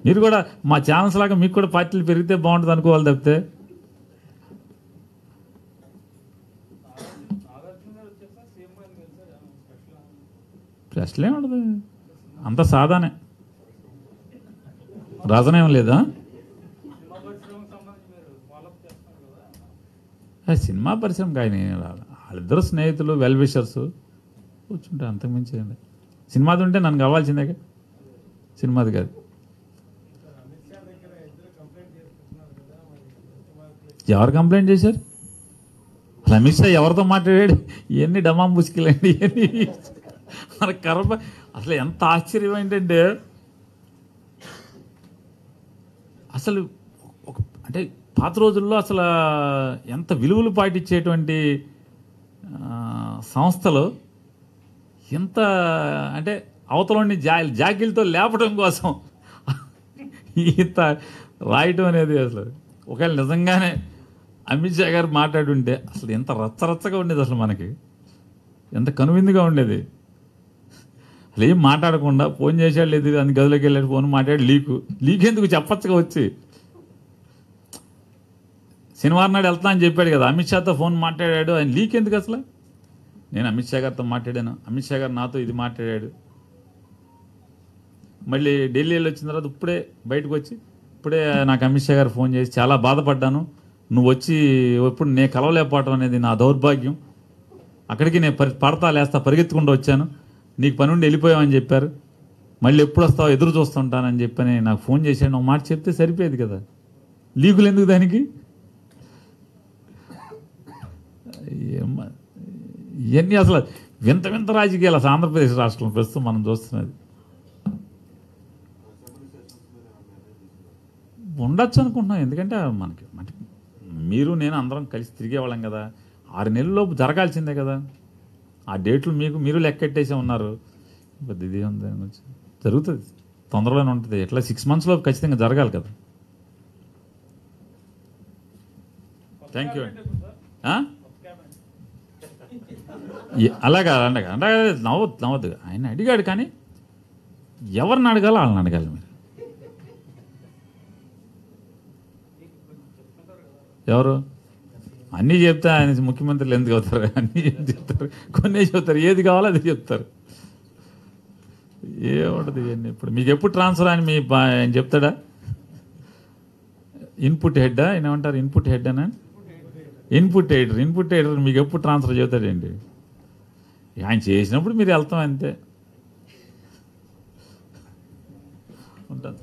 మీరు కూడా మా ఛానల్స్ లాగా మీకు కూడా పార్టీలు పెరిగితే బాగుంటుంది అనుకోవాలి తప్పితే ప్రశ్నలే ఉండదు. అంత సాదానే, రాజనేం లేదా? సినిమా పరిశ్రమ కానీ వాళ్ళిద్దరు స్నేహితులు, వెల్ విషర్స్ కూర్చుంటే అంతకుమించి ఏంది? సినిమాది ఉంటే నన్ను కావాల్సిందే, సినిమాది కాదు. ఎవరు కంప్లైంట్ చేశారు? అసలు అమిత్ షా ఎవరితో మాట్లాడాడు? ఇవన్నీ డమాం ముసుకిలండి, ఇవన్నీ మన కర్మ. అసలు ఎంత ఆశ్చర్యం ఏంటంటే అసలు అంటే పాత రోజుల్లో అసలు ఎంత విలువలు పాటించేటువంటి సంస్థలు ఎంత అంటే అవతలని జాకిలతో లేపడం కోసం ఇంత రాయటం అనేది అసలు ఒకవేళ నిజంగానే అమిత్ షా గారు మాట్లాడుంటే అసలు ఎంత రచ్చరచ్చగా ఉండేది, అసలు మనకి ఎంత కనువిందుగా ఉండేది. అసలు ఏం మాట్లాడకుండా ఫోన్ చేశాడు లేదు, అందుకు గదిలోకి వెళ్ళాడు, ఫోన్ మాట్లాడి లీక్ ఎందుకు చెప్పచ్చుగా వచ్చి. శనివారం నాడు వెళ్తా అని చెప్పాడు కదా, అమిత్ షాతో ఫోన్ మాట్లాడాడు, ఆయన లీక్ ఎందుకు అసలు? నేను అమిత్ షా గారితో మాట్లాడాను, అమిత్ షా గారు నాతో ఇది మాట్లాడాడు. మళ్ళీ ఢిల్లీలో వచ్చిన తర్వాత ఇప్పుడే నాకు అమిత్ షా గారు ఫోన్ చేసి చాలా బాధపడ్డాను, నువ్వు వచ్చి ఎప్పుడు నేను కలవలేకపోవటం అనేది నా దౌర్భాగ్యం, అక్కడికి నేను లేస్తా పరిగెత్తుకుంటూ వచ్చాను, నీకు పని ఉండి వెళ్ళిపోయావని చెప్పారు, మళ్ళీ ఎప్పుడు వస్తావు ఎదురు చూస్తుంటానని చెప్పని నాకు ఫోన్ చేశాను. ఒక మాట చెప్తే సరిపోయేది కదా, లీకులు ఎందుకు దానికి? ఇవన్నీ అసలు వింత వింత రాజకీయాలు అసలు ఆంధ్రప్రదేశ్ రాష్ట్రంలో ప్రస్తుతం మనం చూస్తున్నది. ఉండొచ్చు అనుకుంటున్నాం, ఎందుకంటే మనకి మీరు నేను అందరం కలిసి తిరిగేవాళ్ళం కదా, 6 నెలల్లోపు జరగాల్సిందే కదా. ఆ డేట్లు మీరు లెక్కెట్టేసే ఉన్నారు. ఇది ఉంది జరుగుతుంది, తొందరలోనే ఉంటుంది. ఎట్లా 6 months లోపు ఖచ్చితంగా జరగాలి కదా. థ్యాంక్ యూ అండి. అలాగా అంటే నవ్వద్దు. ఆయన అడిగాడు, కానీ ఎవరిని అడగాలో వాళ్ళని అడగాలి. మీరు ఎవరు అన్నీ చెప్తే ఆయన ముఖ్యమంత్రులు ఎందుకు అవుతారు? అన్నీ చెప్తారు, కొన్ని చెప్తారు, ఏది కావాలో అది చెప్తారు. ఏముంటుంది ఇవన్నీ. ఇప్పుడు మీకు ఎప్పుడు ట్రాన్స్ఫర్ అని ఆయన చెప్తాడా? ఇన్పుట్ హెడ్ ఆయన ఏమంటారు? ఇన్పుట్ హెడ్ అని, ఇన్పుట్ ఎయిడర్ మీకు ఎప్పుడు ట్రాన్స్ఫర్ చెబుతాడండి? ఆయన చేసినప్పుడు మీరు వెళ్తాం అంతే. ఉంటాను.